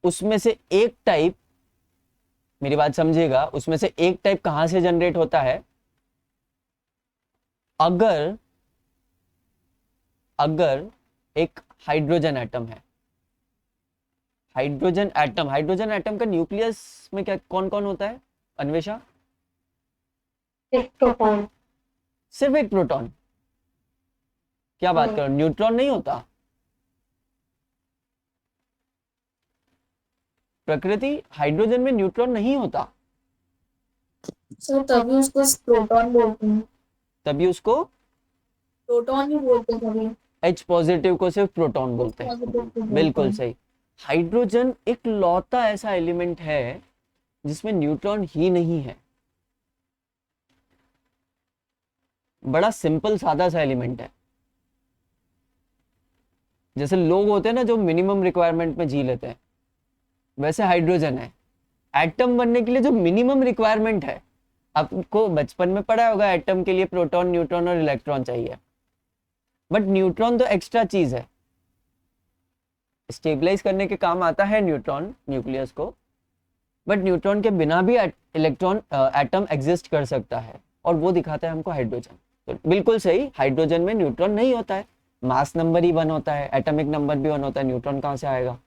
उसमें से एक टाइप, मेरी बात समझिएगा, उसमें से एक टाइप कहां से जनरेट होता है, अगर एक हाइड्रोजन एटम है, हाइड्रोजन एटम का न्यूक्लियस में क्या कौन कौन होता है अन्वेषा? एक प्रोटॉन। सिर्फ एक प्रोटॉन? क्या बात करो, न्यूट्रॉन नहीं होता? प्रकृति, हाइड्रोजन में न्यूट्रॉन नहीं होता, सर तभी उसको प्रोटॉन बोलते हैं, तभी उसको प्रोटॉन भी बोलते हैं कभी, H पॉजिटिव को सिर्फ प्रोटॉन बोलते हैं। पॉजिटिव को बोलते बिल्कुल हैं। सही। हाइड्रोजन एक लौता ऐसा एलिमेंट है जिसमें न्यूट्रॉन ही नहीं है, बड़ा सिंपल सादा सा एलिमेंट है। जैसे लोग होते हैं ना जो मिनिमम रिक्वायरमेंट में जी लेते हैं, वैसे हाइड्रोजन है। एटम बनने के लिए जो मिनिमम रिक्वायरमेंट है, आपको बचपन में पढ़ा होगा, एटम के लिए प्रोटॉन, न्यूट्रॉन और इलेक्ट्रॉन चाहिए, बट न्यूट्रॉन तो एक्स्ट्रा चीज है, स्टेबलाइज करने के काम आता है न्यूट्रॉन न्यूक्लियस को, बट न्यूट्रॉन के बिना भी इलेक्ट्रॉन एटम एग्जिस्ट कर सकता है, और वो दिखाता है हमको हाइड्रोजन। तो बिल्कुल सही, हाइड्रोजन में न्यूट्रॉन नहीं होता है, मास नंबर ही 1 होता है, एटॉमिक नंबर भी 1 होता है, न्यूट्रॉन कहाँ से आएगा?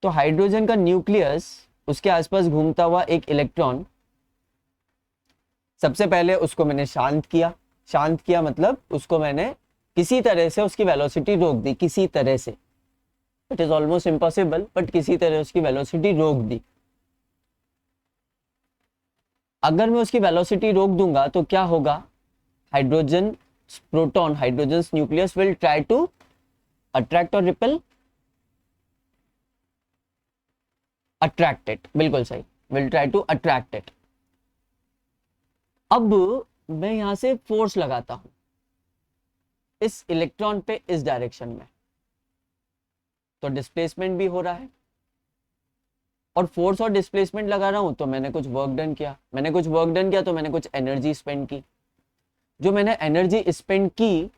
तो हाइड्रोजन का न्यूक्लियस, उसके आसपास घूमता हुआ एक इलेक्ट्रॉन, सबसे पहले उसको मैंने शांत किया मतलब उसको मैंने किसी तरह से उसकी वेलोसिटी रोक दी, किसी तरह से, it is almost impossible, but किसी तरह उसकी वेलोसिटी रोक दी। अगर मैं उसकी वेलोसिटी रोक दूंगा तो क्या होगा? Hydrogen proton, hydrogen nucleus will try to attract और रिपेल, अट्रैक्ट इट, बिल्कुल सही, will try to attract it. अब मैं यहां से फोर्स लगाता हूं इस इलेक्ट्रॉन पे इस डायरेक्शन में, तो डिस्प्लेसमेंट भी हो रहा है, और फोर्स और डिस्प्लेसमेंट लगा रहा हूं तो मैंने कुछ वर्क डन किया, तो मैंने कुछ एनर्जी स्पेंड की। जो मैंने एनर्जी स्पेंड की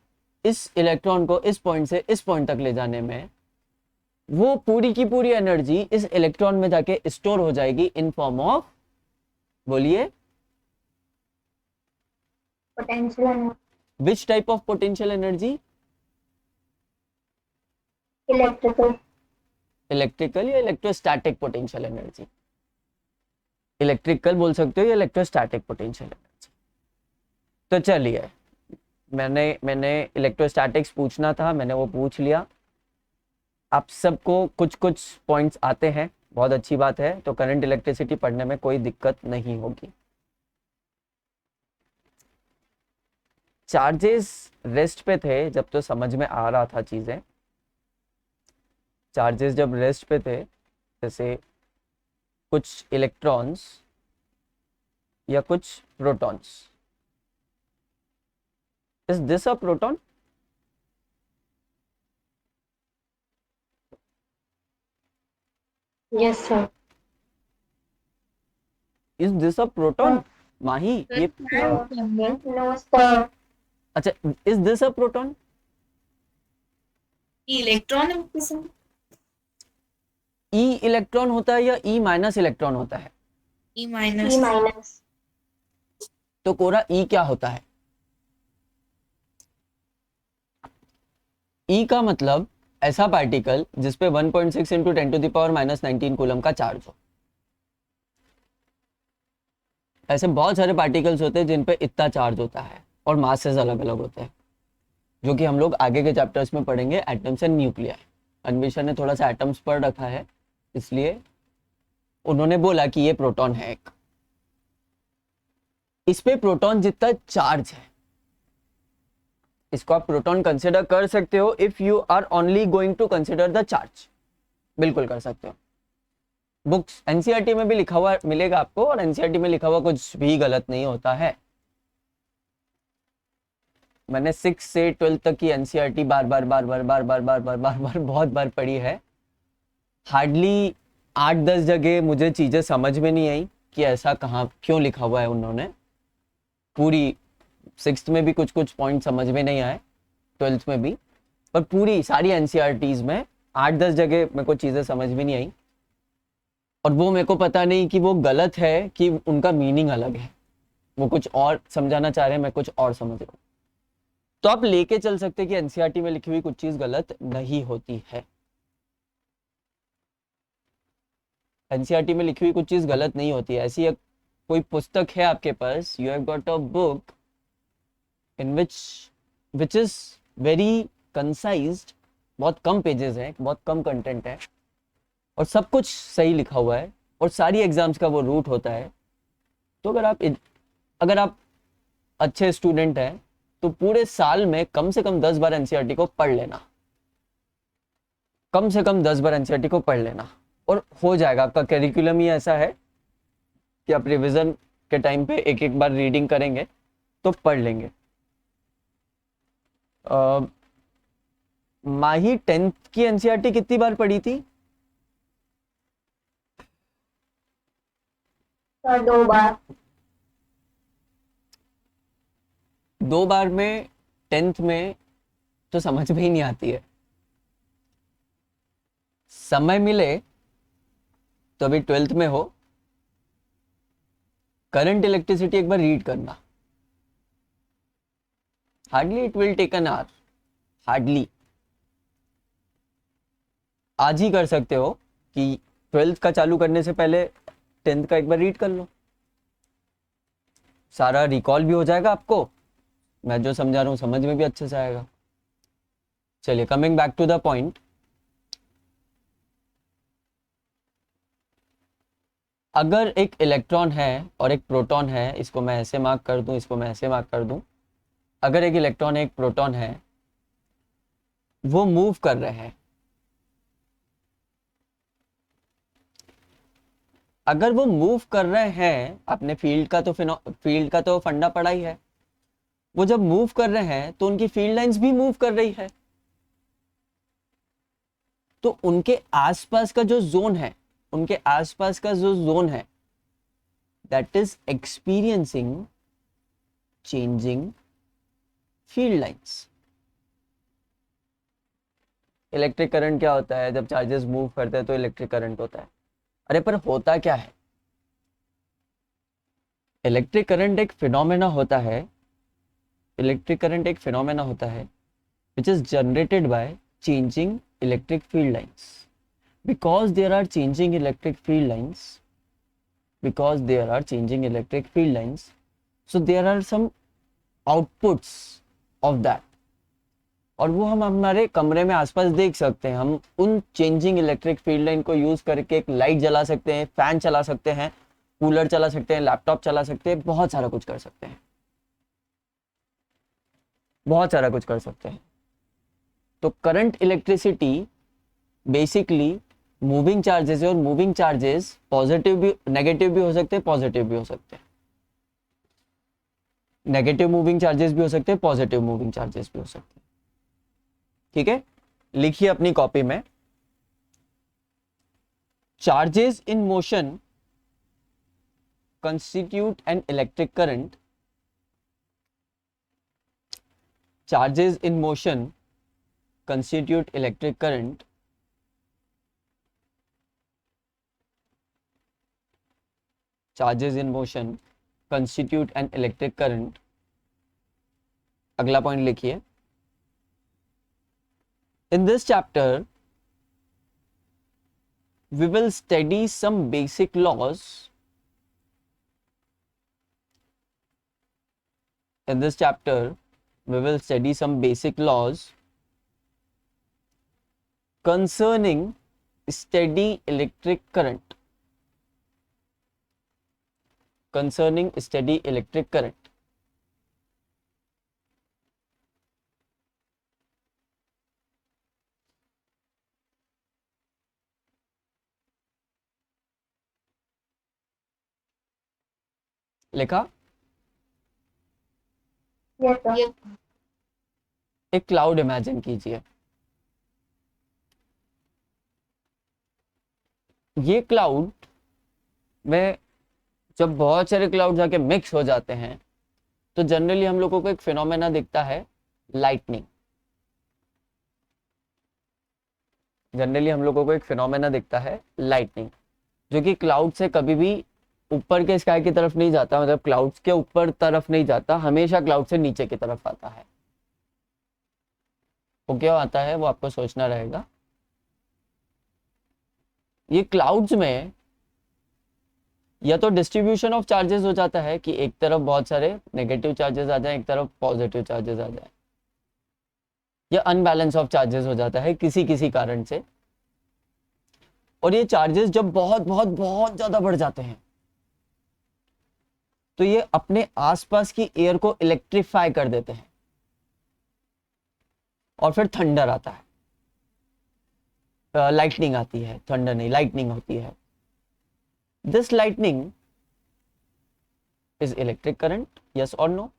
इस इलेक्ट्रॉन को इस पॉइंट से इस पॉइंट तक ले जाने में, वो पूरी की पूरी एनर्जी इस इलेक्ट्रॉन में जाके स्टोर हो जाएगी इन फॉर्म ऑफ, बोलिए, potential which type of potential energy? Electrical या इलेक्ट्रोस्टैटिक पोटेंशियल एनर्जी? इलेक्ट्रिकल बोल सकते हो या इलेक्ट्रोस्टैटिक पोटेंशियल एनर्जी। तो चलिए, मैंने इलेक्ट्रोस्टैटिक्स पूछना था, मैंने वो पूछ लिया। आप सबको कुछ कुछ पॉइंट्स आते हैं, बहुत अच्छी बात है, तो करंट इलेक्ट्रिसिटी पढ़ने में कोई दिक्कत नहीं होगी। चार्जेस रेस्ट पे थे जब तो समझ में आ रहा था चीजें, चार्जेस जब रेस्ट पे थे, जैसे कुछ इलेक्ट्रॉन्स या कुछ protons. Is this a proton? Yes sir. Is this a proton? Mahi, ये नो सर। अच्छा, is this a proton? Electron है किसी ई इलेक्ट्रॉन होता है या ई माइनस इलेक्ट्रॉन होता है? ई ई माइनस माइनस। तो कोरा ई क्या होता है? ई का मतलब ऐसा पार्टिकल जिसपे 1.6 इंटू 10⁻⁻19 कूलम का चार्ज हो। ऐसे बहुत सारे पार्टिकल्स होते हैं जिन पे इतना चार्ज होता है और मासेस अलग अलग होते हैं, जो कि हम लोग आगे के चैप्टर्स में पढ़ेंगे, एटम्स एंड न्यूक्लियर। अन्वेषण ने थोड़ा सा एटम्स पढ़ रखा है, इसलिए उन्होंने बोला कि ये प्रोटॉन है एक, इस पे प्रोटॉन जितना चार्ज है, इसको आप प्रोटॉन कंसिडर कर सकते हो if you are only going to consider the charge, बिल्कुल कर सकते हो। बुक्स एनसीईआरटी में भी लिखा हुआ मिलेगा आपको, और एनसीईआरटी में लिखा हुआ कुछ भी गलत नहीं होता है। मैंने 6 से 12 तक की एनसीईआरटी बार बार बार बार बार बार बार बार बार बार बहुत बार पढ़ी है। हार्डली 8-10 जगह मुझे चीज़ें समझ में नहीं आई कि ऐसा कहाँ क्यों लिखा हुआ है उन्होंने। पूरी 6th में भी कुछ कुछ पॉइंट समझ में नहीं आए, 12th में भी, पर पूरी सारी एनसीईआरटीज में 8-10 जगह मेरे को चीज़ें समझ में नहीं आई। और वो मेरे को पता नहीं कि वो गलत है कि उनका मीनिंग अलग है, वो कुछ और समझाना चाह रहे हैं, मैं कुछ और समझ रहा हूँ। तो आप लेके चल सकते हैं कि एनसीईआरटी में लिखी हुई कुछ चीज गलत नहीं होती है। एनसीईआरटी में लिखी हुई कुछ चीज गलत नहीं होती है। ऐसी एक कोई पुस्तक है आपके पास, you have got a book in which is very concised, बहुत कम पेजेस हैं, बहुत कम कंटेंट है और सब कुछ सही लिखा हुआ है और सारी एग्जाम्स का वो रूट होता है। तो अगर आप अच्छे स्टूडेंट हैं तो पूरे साल में कम से कम 10 बार एनसीईआरटी को पढ़ लेना, कम से कम 10 बार एनसीईआरटी को पढ़ लेना और हो जाएगा। आपका करिकुलम ही ऐसा है कि आप रिवीजन के टाइम पे एक एक बार रीडिंग करेंगे तो पढ़ लेंगे। माही 10th की एनसीईआरटी कितनी बार पढ़ी थी? 2 बार। 2 बार में 10th में तो समझ में ही नहीं आती है। समय मिले तो अभी 12th में हो, करंट इलेक्ट्रिसिटी एक बार रीड करना। Hardly it will take an hour, hardly. आज ही कर सकते हो कि 12th का चालू करने से पहले 10th का एक बार रीड कर लो, सारा रिकॉल भी हो जाएगा आपको, मैं जो समझा रहा हूं समझ में भी अच्छे से आएगा। चलिए, coming back to the point, अगर एक इलेक्ट्रॉन है और एक प्रोटॉन है, इसको मैं ऐसे मार्क कर दूं, इसको मैं ऐसे मार्क कर दूं, अगर एक इलेक्ट्रॉन है एक प्रोटॉन है, वो मूव कर रहे हैं, अगर वो मूव कर रहे हैं, आपने फील्ड का तो फंडा पढ़ा ही है, वो जब मूव कर रहे हैं तो उनकी फील्ड लाइंस भी मूव कर रही है। तो उनके आसपास का जो जोन है, उनके आसपास का जो जोन है, that is experiencing changing field lines. Electric current क्या होता है? जब चार्जेस मूव करते हैं तो इलेक्ट्रिक करंट होता है। अरे पर होता क्या है? इलेक्ट्रिक करंट एक फिनोमेना होता है, इलेक्ट्रिक करंट एक फिनोमेना होता है which is generated by changing electric field lines. Because there are changing electric field lines, because there are changing electric field lines, so there are some outputs of that. और वो हम हमारे कमरे में आसपास देख सकते हैं। हम उन चेंजिंग इलेक्ट्रिक फील्ड लाइन को यूज करके एक लाइट जला सकते हैं, फैन चला सकते हैं, कूलर चला सकते हैं, लैपटॉप चला सकते हैं, बहुत सारा कुछ कर सकते हैं, बहुत सारा कुछ कर सकते हैं। तो current electricity basically moving charges है और मूविंग चार्जेस पॉजिटिव भी, नेगेटिव भी हो सकते हैं, पॉजिटिव भी हो सकते हैं। नेगेटिव मूविंग चार्जेस भी हो सकते हैं, पॉजिटिव मूविंग चार्जेस भी हो सकते हैं। ठीक है, लिखिए अपनी कॉपी में, charges in motion constitute an electric current. Charges in motion constitute electric current. Charges in motion constitute an electric current. अगला पॉइंट लिखिए, in this chapter we will study some basic laws. In this chapter we will study some basic laws concerning steady electric current. Concerning steady electric current. लिखा? Yes sir. ये एक cloud imagine कीजिए। ये cloud में जब बहुत सारे cloud जाके मिक्स हो जाते हैं तो जनरली हम लोगों को एक फिनोमेना दिखता है, लाइटनिंग। जनरली हम लोगों को एक फिनोमेना दिखता है, लाइटनिंग, जो कि क्लाउड से कभी भी ऊपर के स्काई की तरफ नहीं जाता, मतलब क्लाउड्स के ऊपर तरफ नहीं जाता, हमेशा क्लाउड से नीचे की तरफ आता है। वो क्यों आता है वो आपको सोचना रहेगा। ये क्लाउड्स में या तो डिस्ट्रीब्यूशन ऑफ चार्जेस हो जाता है कि एक तरफ बहुत सारे नेगेटिव चार्जेस आ जाए, एक तरफ पॉजिटिव चार्जेस आ जाए, या अनबैलेंस ऑफ चार्जेस हो जाता है किसी किसी कारण से। और ये चार्जेस जब बहुत बहुत बहुत ज्यादा बढ़ जाते हैं तो ये अपने आसपास की एयर को इलेक्ट्रीफाई कर देते हैं और फिर थंडर आता है, लाइटनिंग आती है, थंडर नहीं, लाइटनिंग होती है। This lightning is electric current, yes और no?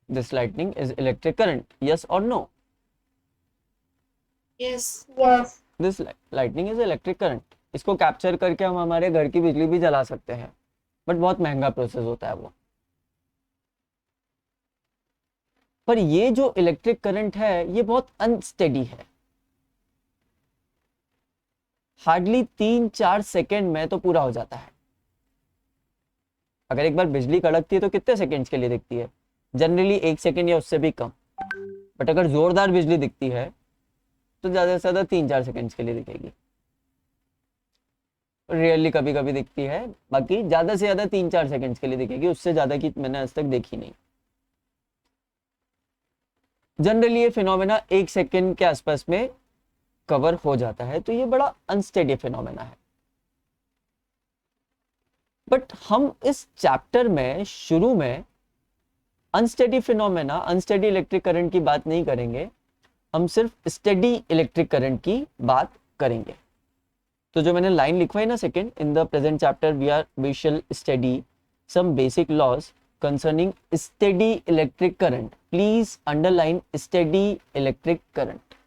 This lightning is electric current, yes or no? Yes. Yes. This lightning is electric current. इसको कैप्चर करके हम हमारे घर की बिजली भी जला सकते हैं, बट बहुत महंगा प्रोसेस होता है वो। पर ये जो इलेक्ट्रिक करंट है ये बहुत अनस्टेडी है। हार्डली 3-4 सेकेंड में तो पूरा हो जाता है। अगर एक बार बिजली कड़कती है तो कितने सेकेंड्स के लिए दिखती है? जनरली 1 सेकेंड या उससे भी कम। बट अगर जोरदार बिजली दिखती है तो ज्यादा से ज्यादा 3-4 सेकेंड्स के लिए दिखेगी। रियरली कभी कभी दिखती है, बाकी ज्यादा से ज्यादा 3-4 सेकेंड्स के लिए दिखेगी, उससे ज्यादा की मैंने आज तक देखी नहीं। जनरली ये फिनोमेना 1 सेकेंड के आसपास में कवर हो जाता है, तो ये बड़ा अनस्टेडी फिनोमेना है। बट हम इस चैप्टर में शुरू में unsteady phenomena, unsteady electric current की बात नहीं करेंगे, हम सिर्फ स्टेडी इलेक्ट्रिक करंट की बात करेंगे। तो जो मैंने लाइन लिखवाई ना second, in the present chapter we shall study some basic laws concerning steady electric current. Please underline steady electric current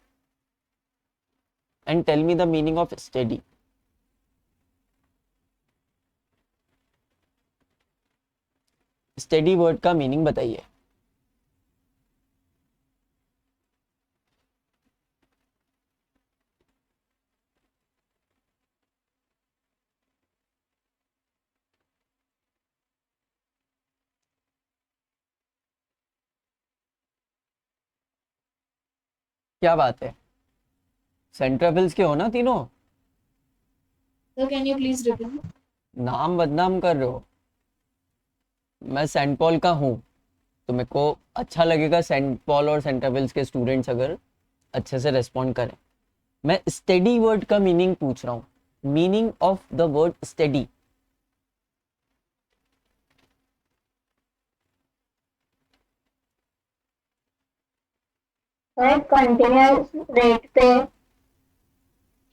and tell me the meaning of steady. Steady word का meaning बताइए। क्या बात है, सेंट्राफिल्स के हो ना तीनों? So can you please repeat? नाम बदनाम कर रहे हो। मैं सेंट पॉल का हूँ, तो मेरे को अच्छा लगेगा सेंट पॉल और सेंट्राफिल्स के स्टूडेंट्स अगर अच्छे से रेस्पॉन्ड करें। मैं स्टेडी वर्ड का मीनिंग पूछ रहा हूँ, meaning of the word steady. Continuous rate पे,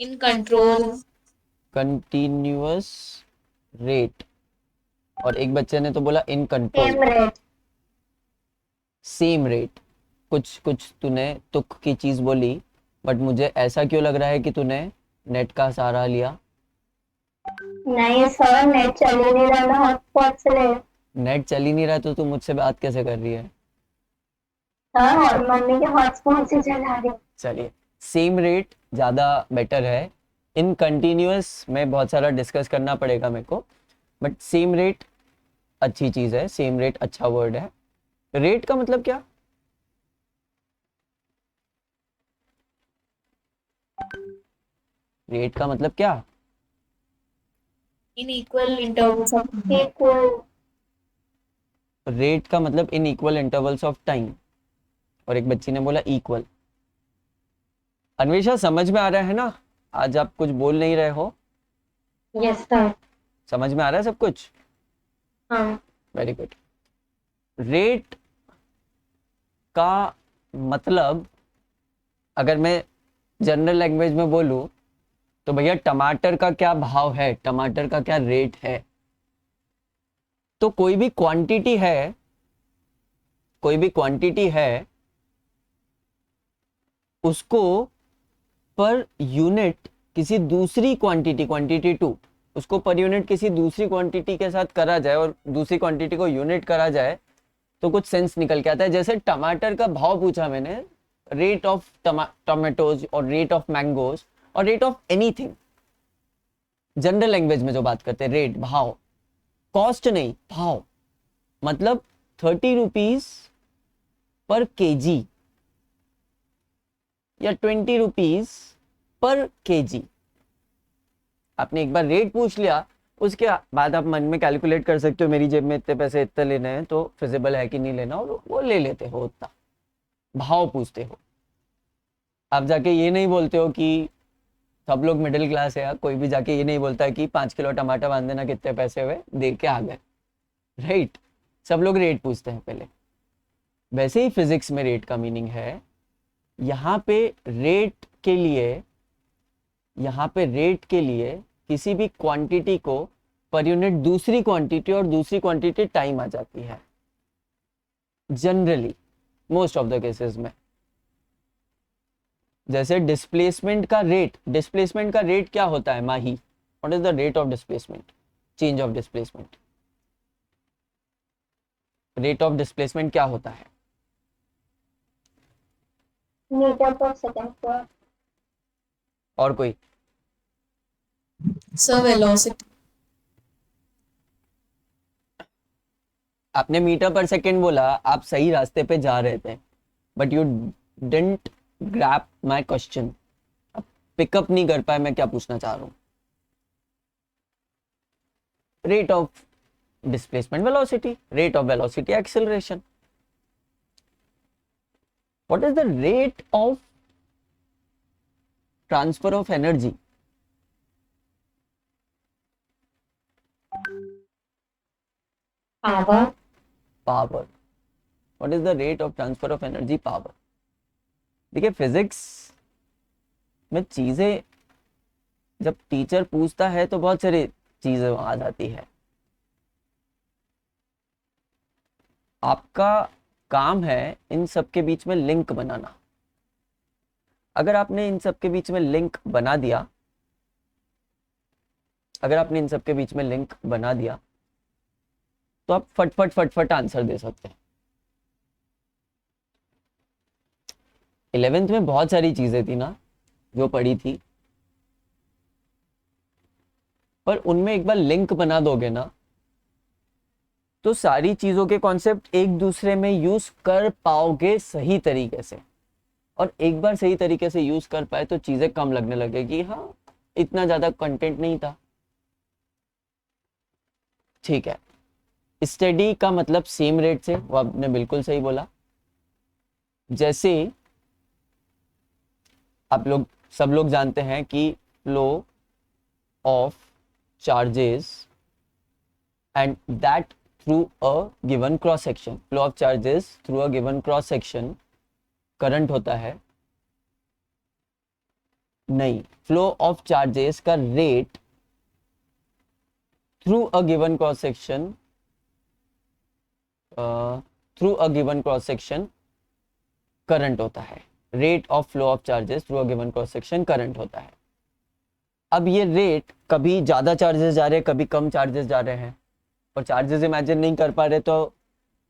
In control. कंटिन्यूअस रेट, और एक बच्चे ने तो बोला in same control, rate. Same rate. कुछ कुछ तूने तुक की चीज बोली, बट मुझे ऐसा क्यों लग रहा है कि तूने नेट का सहारा लिया। नहीं सर, नेट चल ही नहीं रहा, मैं हॉटस्पॉट से ले। नेट चल ही नहीं रहा तो तू मुझसे बात कैसे कर रही है? सर और मम्मी के हॉटस्पॉट से चला रही। चलिए, सेम रेट ज़्यादा बेटर है। इन कंटिन्यूअस में बहुत सारा डिस्कस करना पड़ेगा मेरे को, बट सेम रेट अच्छी चीज़ है, सेम रेट अच्छा वर्ड है। रेट का मतलब क्या? रेट का मतलब क्या? In equal intervals of time. Equal. Rate का मतलब in equal intervals of time, और एक बच्ची ने बोला इक्वल। अन्वेषा समझ में आ रहा है ना? आज आप कुछ बोल नहीं रहे हो, यस सर। समझ में आ रहा है सब कुछ? हाँ। Very good. रेट का मतलब अगर मैं जनरल लैंग्वेज में बोलूं तो भैया टमाटर का क्या भाव है, टमाटर का क्या रेट है। तो कोई भी क्वांटिटी है कोई भी क्वांटिटी है उसको पर यूनिट किसी दूसरी क्वांटिटी, क्वांटिटी 2, उसको पर यूनिट किसी दूसरी क्वांटिटी के साथ करा जाए और दूसरी क्वांटिटी को यूनिट करा जाए तो कुछ सेंस निकल के आता है। जैसे टमाटर का भाव पूछा मैंने, रेट ऑफ टमाटोज और रेट ऑफ मैंगोज और rate of anything, general language में जो बात करते हैं, रेट, भाव, कॉस्ट नहीं, भाव, मतलब 30 रुपीज पर केजी या 20 रुपीज पर केजी। आपने एक बार रेट पूछ लिया, उसके बाद आप मन में कैलकुलेट कर सकते हो मेरी जेब में इतने पैसे इतने लेने हैं तो फिजिबल है कि नहीं लेना, और वो ले लेते हो उतना। भाव पूछते हो, आप जाके ये नहीं बोलते हो कि सब लोग मिडिल क्लास है, कोई भी जाके ये नहीं बोलता है कि 5 किलो टमाटर बांध देना, कितने पैसे हुए, दे के आ गए, राइट। सब लोग रेट पूछते हैं पहले। वैसे ही फिजिक्स में रेट का मीनिंग है, यहाँ पे रेट के लिए, यहाँ पे रेट के लिए किसी भी क्वांटिटी को पर यूनिट दूसरी क्वांटिटी और दूसरी क्वांटिटी टाइम आ जाती है generally, most of the cases में। जैसे डिस्प्लेसमेंट का रेट, डिस्प्लेसमेंट का रेट क्या होता है Mahi? What is the rate of displacement, change of displacement? Rate of displacement क्या होता है? मीटर पर सेकंड पर। और कोई? Sir velocity. आपने मीटर पर सेकंड बोला, आप सही रास्ते पे जा रहे थे, but you didn't grasp my question. आप पिकअप नहीं कर पाए मैं क्या पूछना चाह रहा हूं। Rate of displacement velocity, rate of velocity acceleration. What is the rate of transfer of energy? Power. Power. What is the rate of transfer of energy? Power. देखिए फिजिक्स में चीजें जब टीचर पूछता है तो बहुत सारी चीजें आ जाती है। आपका काम है इन सब के बीच में लिंक बनाना। अगर आपने इन सब के बीच में लिंक बना दिया, अगर आपने इन सब के बीच में लिंक बना दिया तो आप फटफट फटफट आंसर दे सकते हैं। 11th में बहुत सारी चीजें थी ना जो पढ़ी थी, पर उनमें एक बार लिंक बना दोगे ना तो सारी चीजों के कॉन्सेप्ट एक दूसरे में यूज कर पाओगे सही तरीके से। और एक बार सही तरीके से यूज कर पाए तो चीजें कम लगने लगेगी। हाँ, इतना ज्यादा कंटेंट नहीं था, ठीक है। स्टडी का मतलब सेम रेट से, वो आपने बिल्कुल सही बोला। जैसे आप लोग सब लोग जानते हैं कि flow of charges and that through a given cross section, flow of charges through a given cross section current होता है। नहीं, फ्लो ऑफ चार्जेस का rate through a given cross section, through a given cross section current होता है। Rate of flow of charges through a given cross section current होता है। अब ये रेट कभी ज्यादा चार्जेस जा रहे हैं, कभी कम चार्जेस जा रहे हैं, और चार्जेस इमेजिन नहीं कर पा रहे तो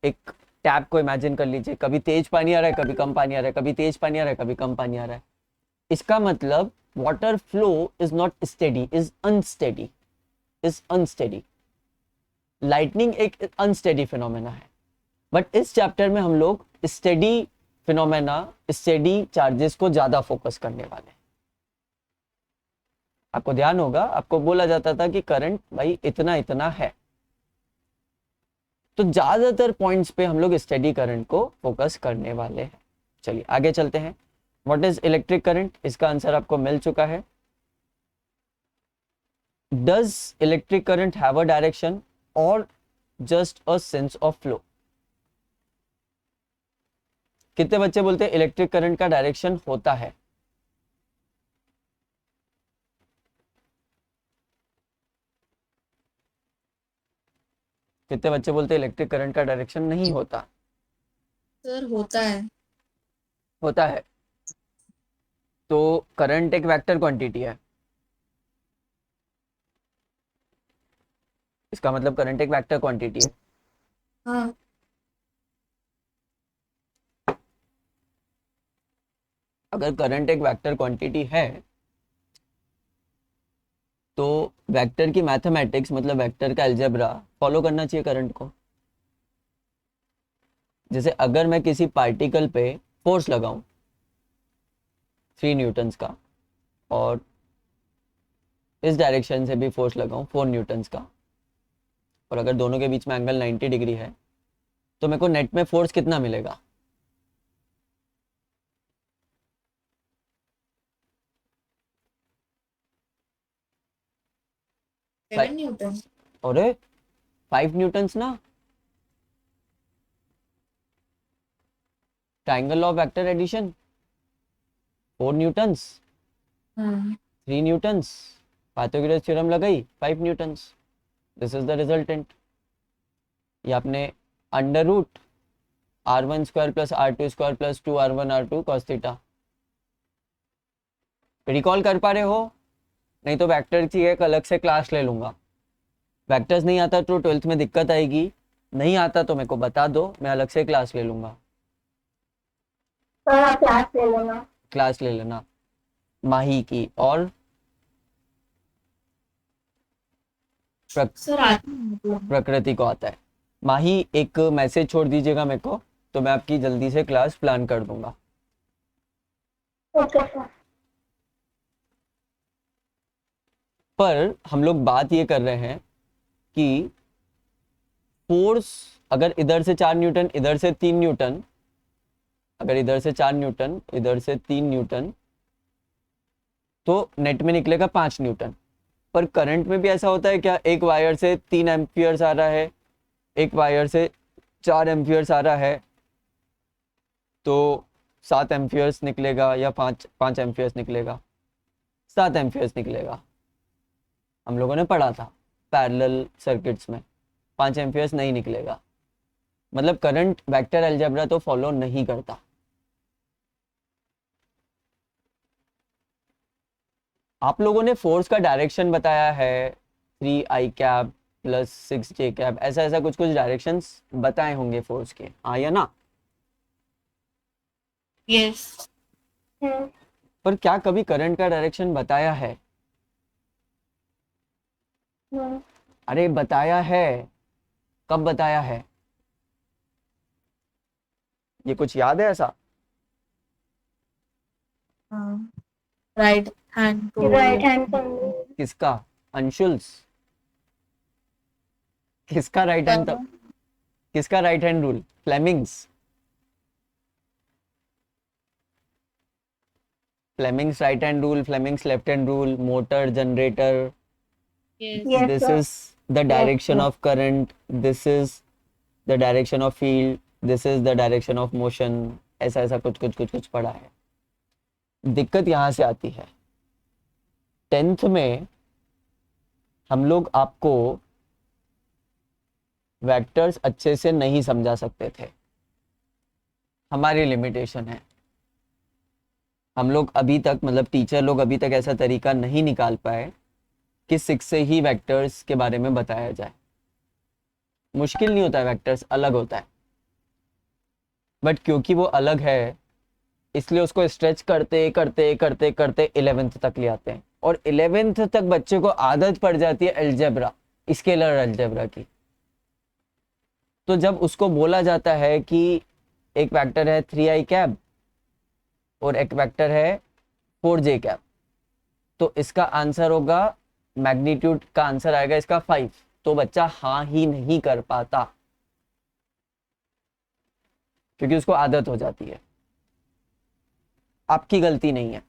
एक टैप को इमेजिन कर लीजिए, कभी तेज पानी आ रहा है, कभी कम पानी आ रहा है, कभी तेज पानी आ रहा है, कभी कम पानी आ रहा है। इसका मतलब water flow is not steady, is unsteady, is unsteady. Lightning एक अनस्टेडी फिनोमेना है, बट इस चैप्टर में हम लोग स्टेडी फिनोमेना, स्टेडी चार्जेस को ज्यादा फोकस करने वाले हैं। आपको ध्यान होगा, आपको बोला जाता था कि करंट भाई इतना इतना है, तो ज्यादातर पॉइंट्स पे हम लोग स्टेडी करंट को फोकस करने वाले हैं। चलिए आगे चलते हैं। What is electric current? इसका आंसर आपको मिल चुका है। Does electric current have a direction और just a sense of flow? कितने बच्चे बोलते हैं इलेक्ट्रिक करंट का डायरेक्शन होता है? कितने बच्चे बोलते हैं इलेक्ट्रिक करंट का डायरेक्शन नहीं होता? सर होता है। होता है। तो करंट एक वेक्टर क्वांटिटी है, इसका मतलब करंट एक वेक्टर क्वांटिटी है। हाँ। अगर करंट एक वेक्टर क्वांटिटी है तो वेक्टर की मैथमेटिक्स मतलब वेक्टर का अलजेब्रा फॉलो करना चाहिए करंट को। जैसे अगर मैं किसी पार्टिकल पे फोर्स लगाऊं 3 न्यूटन्स का, और इस डायरेक्शन से भी फोर्स लगाऊं 4 न्यूटन्स का, और अगर दोनों के बीच में एंगल 90 डिग्री है, तो मेरे को नेट में फोर्स कितना मिलेगा? 7 न्यूटन। अरे 5 न्यूटन्स ना। Triangle of vector addition 4 newtons, हाँ 3 न्यूटन्स, पाइथागोरस थ्योरम लगाई 5 newtons. This is the resultant. ये आपने under root r1² plus r2² plus 2r1 r2 cos theta recall कर पा रहे हो? नहीं तो वेक्टर की एक अलग से क्लास ले लूंगा। वेक्टर्स नहीं आता तो 12th में दिक्कत आएगी, नहीं आता तो मेरे को बता दो, मैं अलग से क्लास ले लूंगा। तो आप क्लास ले लेना। क्लास ले लेना माही की। और सर आती है मतलब। प्रकृति को आता है। माही एक मैसेज छोड़ दीजिएगा मेरे को, तो मैं आपकी जल्दी से क्लास प्लान कर दूंगा। Okay sir. पर हम लोग बात ये कर रहे हैं कि फोर्स अगर इधर से 4 न्यूटन इधर से 3 न्यूटन, अगर इधर से 4 न्यूटन इधर से 3 न्यूटन, तो नेट में निकलेगा 5 न्यूटन। पर करंट में भी ऐसा होता है क्या? एक वायर से 3 एम्पियर्स आ रहा है, एक वायर से 4 एम्पियर्स आ रहा है, तो 7 एम्पियर्स निकलेगा या 5 एम्पियर्स निकलेगा? 7 एम्पियर्स निकलेगा। हम लोगों ने पढ़ा था पैरेलल सर्किट्स में 5 एम्पियर्स नहीं निकलेगा। मतलब करंट वेक्टर अलजेब्रा तो फॉलो नहीं करता। आप लोगों ने फोर्स का डायरेक्शन बताया है 3i cap plus 6j cap, ऐसा ऐसा कुछ कुछ डायरेक्शंस बताए होंगे फोर्स के, हाँ या ना? यस। पर क्या कभी करंट का डायरेक्शन बताया है? अरे बताया है। कब बताया है? ये कुछ याद है ऐसा? हाँ राइट हैंड राइट हैंड किसका? अंशुल्स? किसका राइट हैंड तब? किसका right hand rule? Fleming's? Fleming's right hand rule, Fleming's left hand rule, motor, generator, yes. this is the direction of current, this is the direction of field, this is the direction of motion, ऐसा ऐसा कुछ कुछ कुछ कुछ पढ़ा है। दिक्कत यहाँ से आती है, 10th में हम लोग आपको वेक्टर्स अच्छे से नहीं समझा सकते थे, हमारी लिमिटेशन है। हम लोग अभी तक मतलब टीचर लोग अभी तक ऐसा तरीका नहीं निकाल पाए कि 6 से ही वेक्टर्स के बारे में बताया जाए। मुश्किल नहीं होता है, वेक्टर्स अलग होता है, बट क्योंकि वो अलग है इसलिए उसको स्ट्रेच करते करते करते करते 11th तक ले आते हैं, और 11th तक बच्चे को आदत पड़ जाती है अलजेब्रा, स्केलर अलजेब्रा की। तो जब उसको बोला जाता है कि एक वेक्टर है 3i कैप और एक वेक्टर है 4j कैप, तो इसका आंसर होगा, मैग्नीट्यूड का आंसर आएगा इसका 5, तो बच्चा हाँ ही नहीं कर पाता क्योंकि उसको आदत हो जाती है। आपकी गलती नहीं है,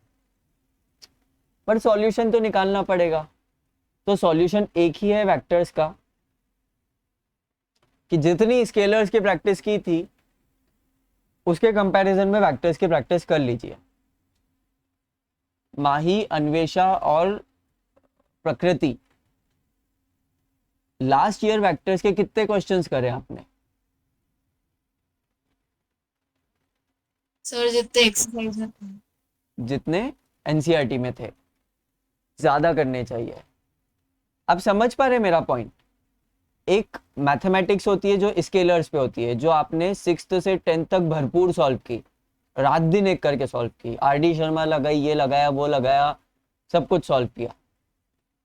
पर सॉल्यूशन तो निकालना पड़ेगा। तो सॉल्यूशन एक ही है वेक्टर्स का, कि जितनी स्केलर्स की प्रैक्टिस की थी उसके कंपैरिजन में वेक्टर्स की प्रैक्टिस कर लीजिए। माही, अन्वेषा और प्रकृति, लास्ट ईयर वेक्टर्स के कितने क्वेश्चंस करे आपने? सर जितने एक्सरसाइज में थे। जितने एनसीईआरटी में थे ज्यादा करने चाहिए। आप समझ पा रहे हैं मेरा पॉइंट? एक मैथमेटिक्स होती है जो स्केलर्स पे होती है, जो आपने 6th से 10th तक भरपूर सॉल्व की, रात दिन एक करके सॉल्व की, आरडी शर्मा लगाई, ये लगाया वो लगाया, सब कुछ सॉल्व किया।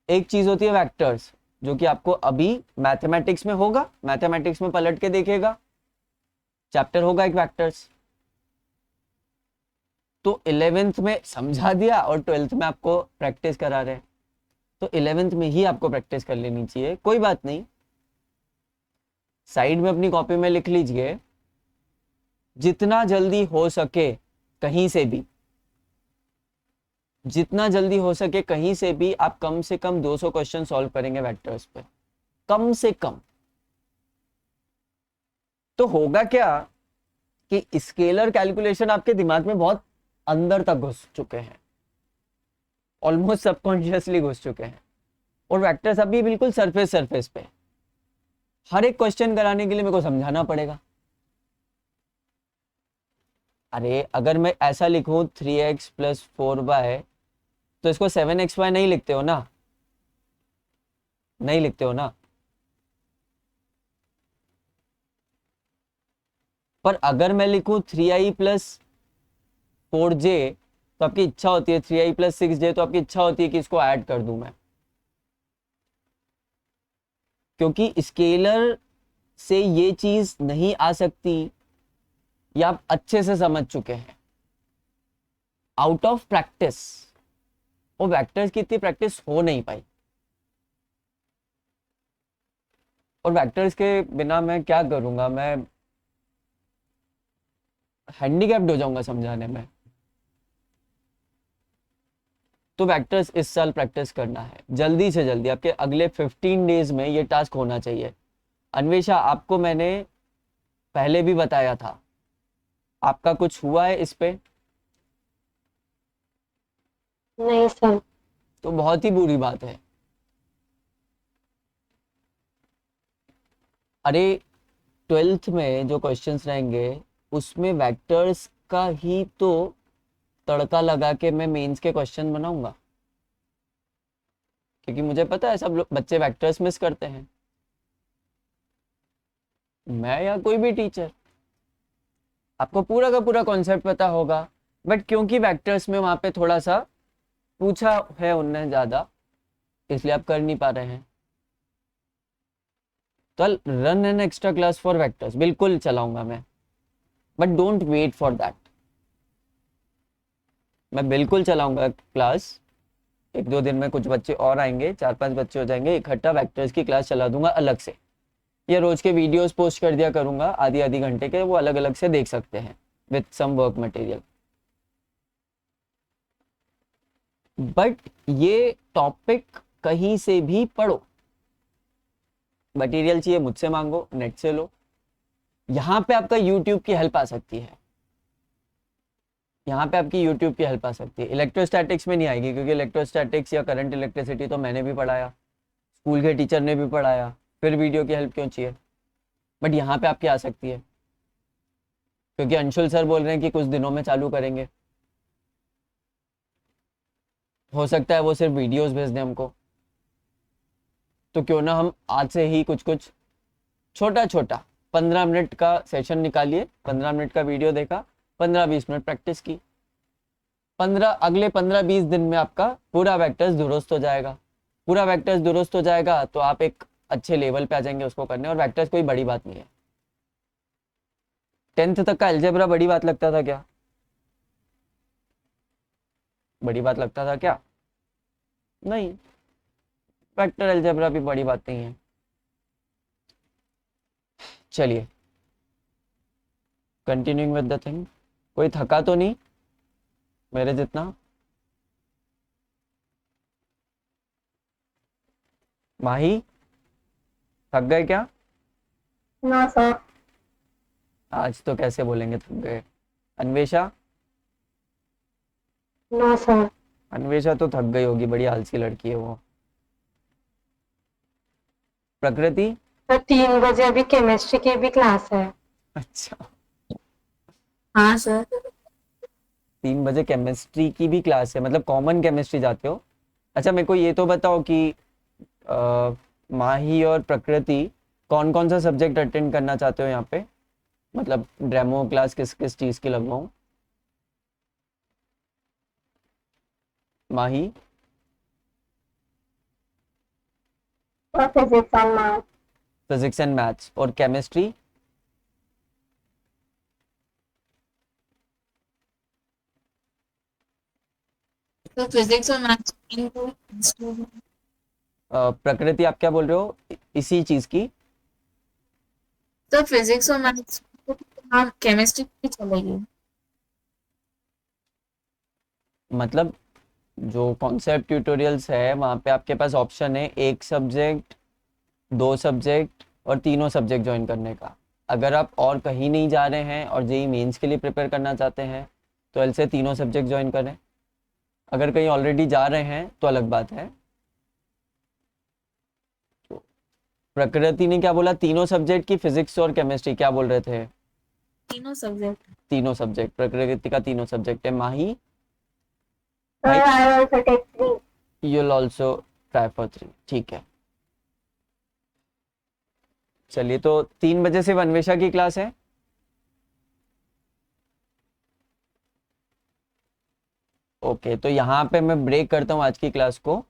एक चीज होती है वेक्टर्स, जो कि आपको अभी मैथमेटिक्स में होगा, मैथमेटिक्स में पलट के देखेगा, चैप्टर होगा एक वेक्टर्स। तो 11th में समझा दिया और 12th में आपको प्रैक्टिस करा रहे हैं, तो 11th में ही आपको प्रैक्टिस कर लेनी चाहिए। कोई बात नहीं, साइड में अपनी कॉपी में लिख लीजिए, जितना जल्दी हो सके कहीं से भी, जितना जल्दी हो सके कहीं से भी आप कम से कम 200 क्वेश्चन सॉल्व करेंगे वेक्टर्स पे, कम से कम। तो होगा क्या कि स्केलर कैलकुलेशन आपके दिमाग में बहुत अंदर तक घुस चुके हैं, ऑलमोस्ट सबकॉन्शियसली घुस चुके हैं, और वेक्टर्स अभी बिल्कुल सरफेस सरफेस पे। हर एक क्वेश्चन कराने के लिए मेरे को समझाना पड़ेगा। अरे अगर मैं ऐसा लिखूं 3x + 4y, तो इसको 7xy नहीं लिखते हो ना, नहीं लिखते हो ना। पर अगर मैं लिखूं 3i + 4j, तो आपकी इच्छा होती है 3i + 6j, तो आपकी इच्छा होती है कि इसको ऐड कर दूं मैं, क्योंकि स्केलर से ये चीज नहीं आ सकती, ये आप अच्छे से समझ चुके हैं। आउट ऑफ प्रैक्टिस वो वेक्टर्स की इतनी प्रैक्टिस हो नहीं पाई, और वेक्टर्स के बिना मैं क्या करूंगा, मैं हैंडीकैप्ड हो जाऊंगा समझाने में। तो वेक्टर्स इस साल प्रैक्टिस करना है जल्दी से जल्दी, आपके अगले 15 डेज में ये टास्क होना चाहिए। अन्वेषा, आपको मैंने पहले भी बताया था, आपका कुछ हुआ है इस पे? नहीं सर। तो बहुत ही बुरी बात है। अरे 12th में जो क्वेश्चंस रहेंगे उसमें वेक्टर्स का ही तो तड़का लगा के मैं मेंस के क्वेश्चन बनाऊंगा, क्योंकि मुझे पता है सब लोग बच्चे वेक्टर्स मिस करते हैं, मैं या कोई भी टीचर। आपको पूरा का पूरा कॉन्सेप्ट पता होगा, बट क्योंकि वेक्टर्स में वहां पे थोड़ा सा पूछा है उनने ज्यादा, इसलिए आप कर नहीं पा रहे हैं। तो run an extra class for vectors बिल्कुल चलाऊंगा मैं, but don't wait for that. मैं बिल्कुल चलाऊंगा क्लास, 1-2 दिन में कुछ बच्चे और आएंगे, 4-5 बच्चे हो जाएंगे, इकट्ठा वेक्टर्स की क्लास चला दूंगा अलग से, या रोज के वीडियोस पोस्ट कर दिया करूंगा आधी आधी घंटे के, वो अलग अलग से देख सकते हैं with some work material. But ये टॉपिक कहीं से भी पढ़ो, मटेरियल चाहिए मुझसे मांगो, नेट से लो। यहाँ पे आपका यूट्यूब की हेल्प आ सकती है, यहाँ पे आपकी यूट्यूब की हेल्प आ सकती है। इलेक्ट्रोस्टैटिक्स में नहीं आएगी, क्योंकि इलेक्ट्रोस्टैटिक्स या करंट इलेक्ट्रिसिटी तो मैंने भी पढ़ाया, स्कूल के टीचर ने भी पढ़ाया, फिर वीडियो की हेल्प क्यों चाहिए? बट यहाँ पे आपकी आ सकती है, क्योंकि अंशुल सर बोल रहे हैं कि कुछ दिनों में चालू करेंगे। हो सकता है वो सिर्फ वीडियोस भेज दें हमको, तो क्यों ना हम आज से ही कुछ कुछ छोटा छोटा 15 मिनट का सेशन निकालिए, 15 मिनट का वीडियो देखा, 15-20 मिनट प्रैक्टिस की, अगले 15-20 दिन में आपका पूरा वेक्टर्स दुरुस्त हो जाएगा। पूरा वेक्टर्स दुरुस्त हो जाएगा तो आप एक अच्छे लेवल पे आ जाएंगे उसको करने, और वेक्टर्स कोई बड़ी बात नहीं है। 10th तक का अलजेब्रा बड़ी बात लगता था क्या? बड़ी बात लगता था क्या? नहीं, वेक्टर अलजेब्रा भी बड़ी बात नहीं है। चलिए कंटिन्यूइंग विद द थिंग। कोई थका तो नहीं मेरे जितना? माही, थक गए क्या? ना सर। आज तो कैसे बोलेंगे थक गए? Anvesha, no sir. अन्वेषा तो थक गई होगी, बड़ी आलसी लड़की है वो। प्रकृति? सर 3 बजे अभी केमिस्ट्री की भी क्लास है। अच्छा, हाँ सर। 3 बजे केमिस्ट्री की भी क्लास है, मतलब कॉमन केमिस्ट्री जाते हो। अच्छा मेरे को ये तो बताओ कि माही और प्रकृति कौन कौन सा सब्जेक्ट अटेंड करना चाहते हो यहाँ पे, मतलब डेमो क्लास किस किस चीज़ की लगवाऊँ? माही और physics and math. Physics and maths, और केमिस्ट्री तो फिजिक्स और मैथ्स इनको प्रकृति आप क्या बोल रहे हो इसी चीज़ की? तो फिजिक्स और मैथ्स हाँ केमिस्ट्री भी चलेगी। मतलब जो कॉन्सेप्ट ट्यूटोरियल्स है वहाँ पे आपके पास ऑप्शन है 1 सब्जेक्ट, 2 सब्जेक्ट और तीनों सब्जेक्ट ज्वाइन करने का। अगर आप और कहीं नहीं जा रहे हैं और जेई मेंस के लिए प्रिपेयर करना चाहते हैं तो ऐसे तीनों सब्जेक्ट ज्वाइन करें। अगर कहीं ऑलरेडी जा रहे हैं तो अलग बात है। तो प्रकृति ने क्या बोला, तीनों सब्जेक्ट की फिजिक्स और केमिस्ट्री क्या बोल रहे थे? तीनों सब्जेक्ट। तीनों सब्जेक्ट, प्रकृति का तीनों सब्जेक्ट है। Mahi I also take 3। You will also try for 3, ठीक है। चलिए तो 3 बजे से अन्वेषा की क्लास है। ओके तो यहाँ पे मैं ब्रेक करता हूँ आज की क्लास को।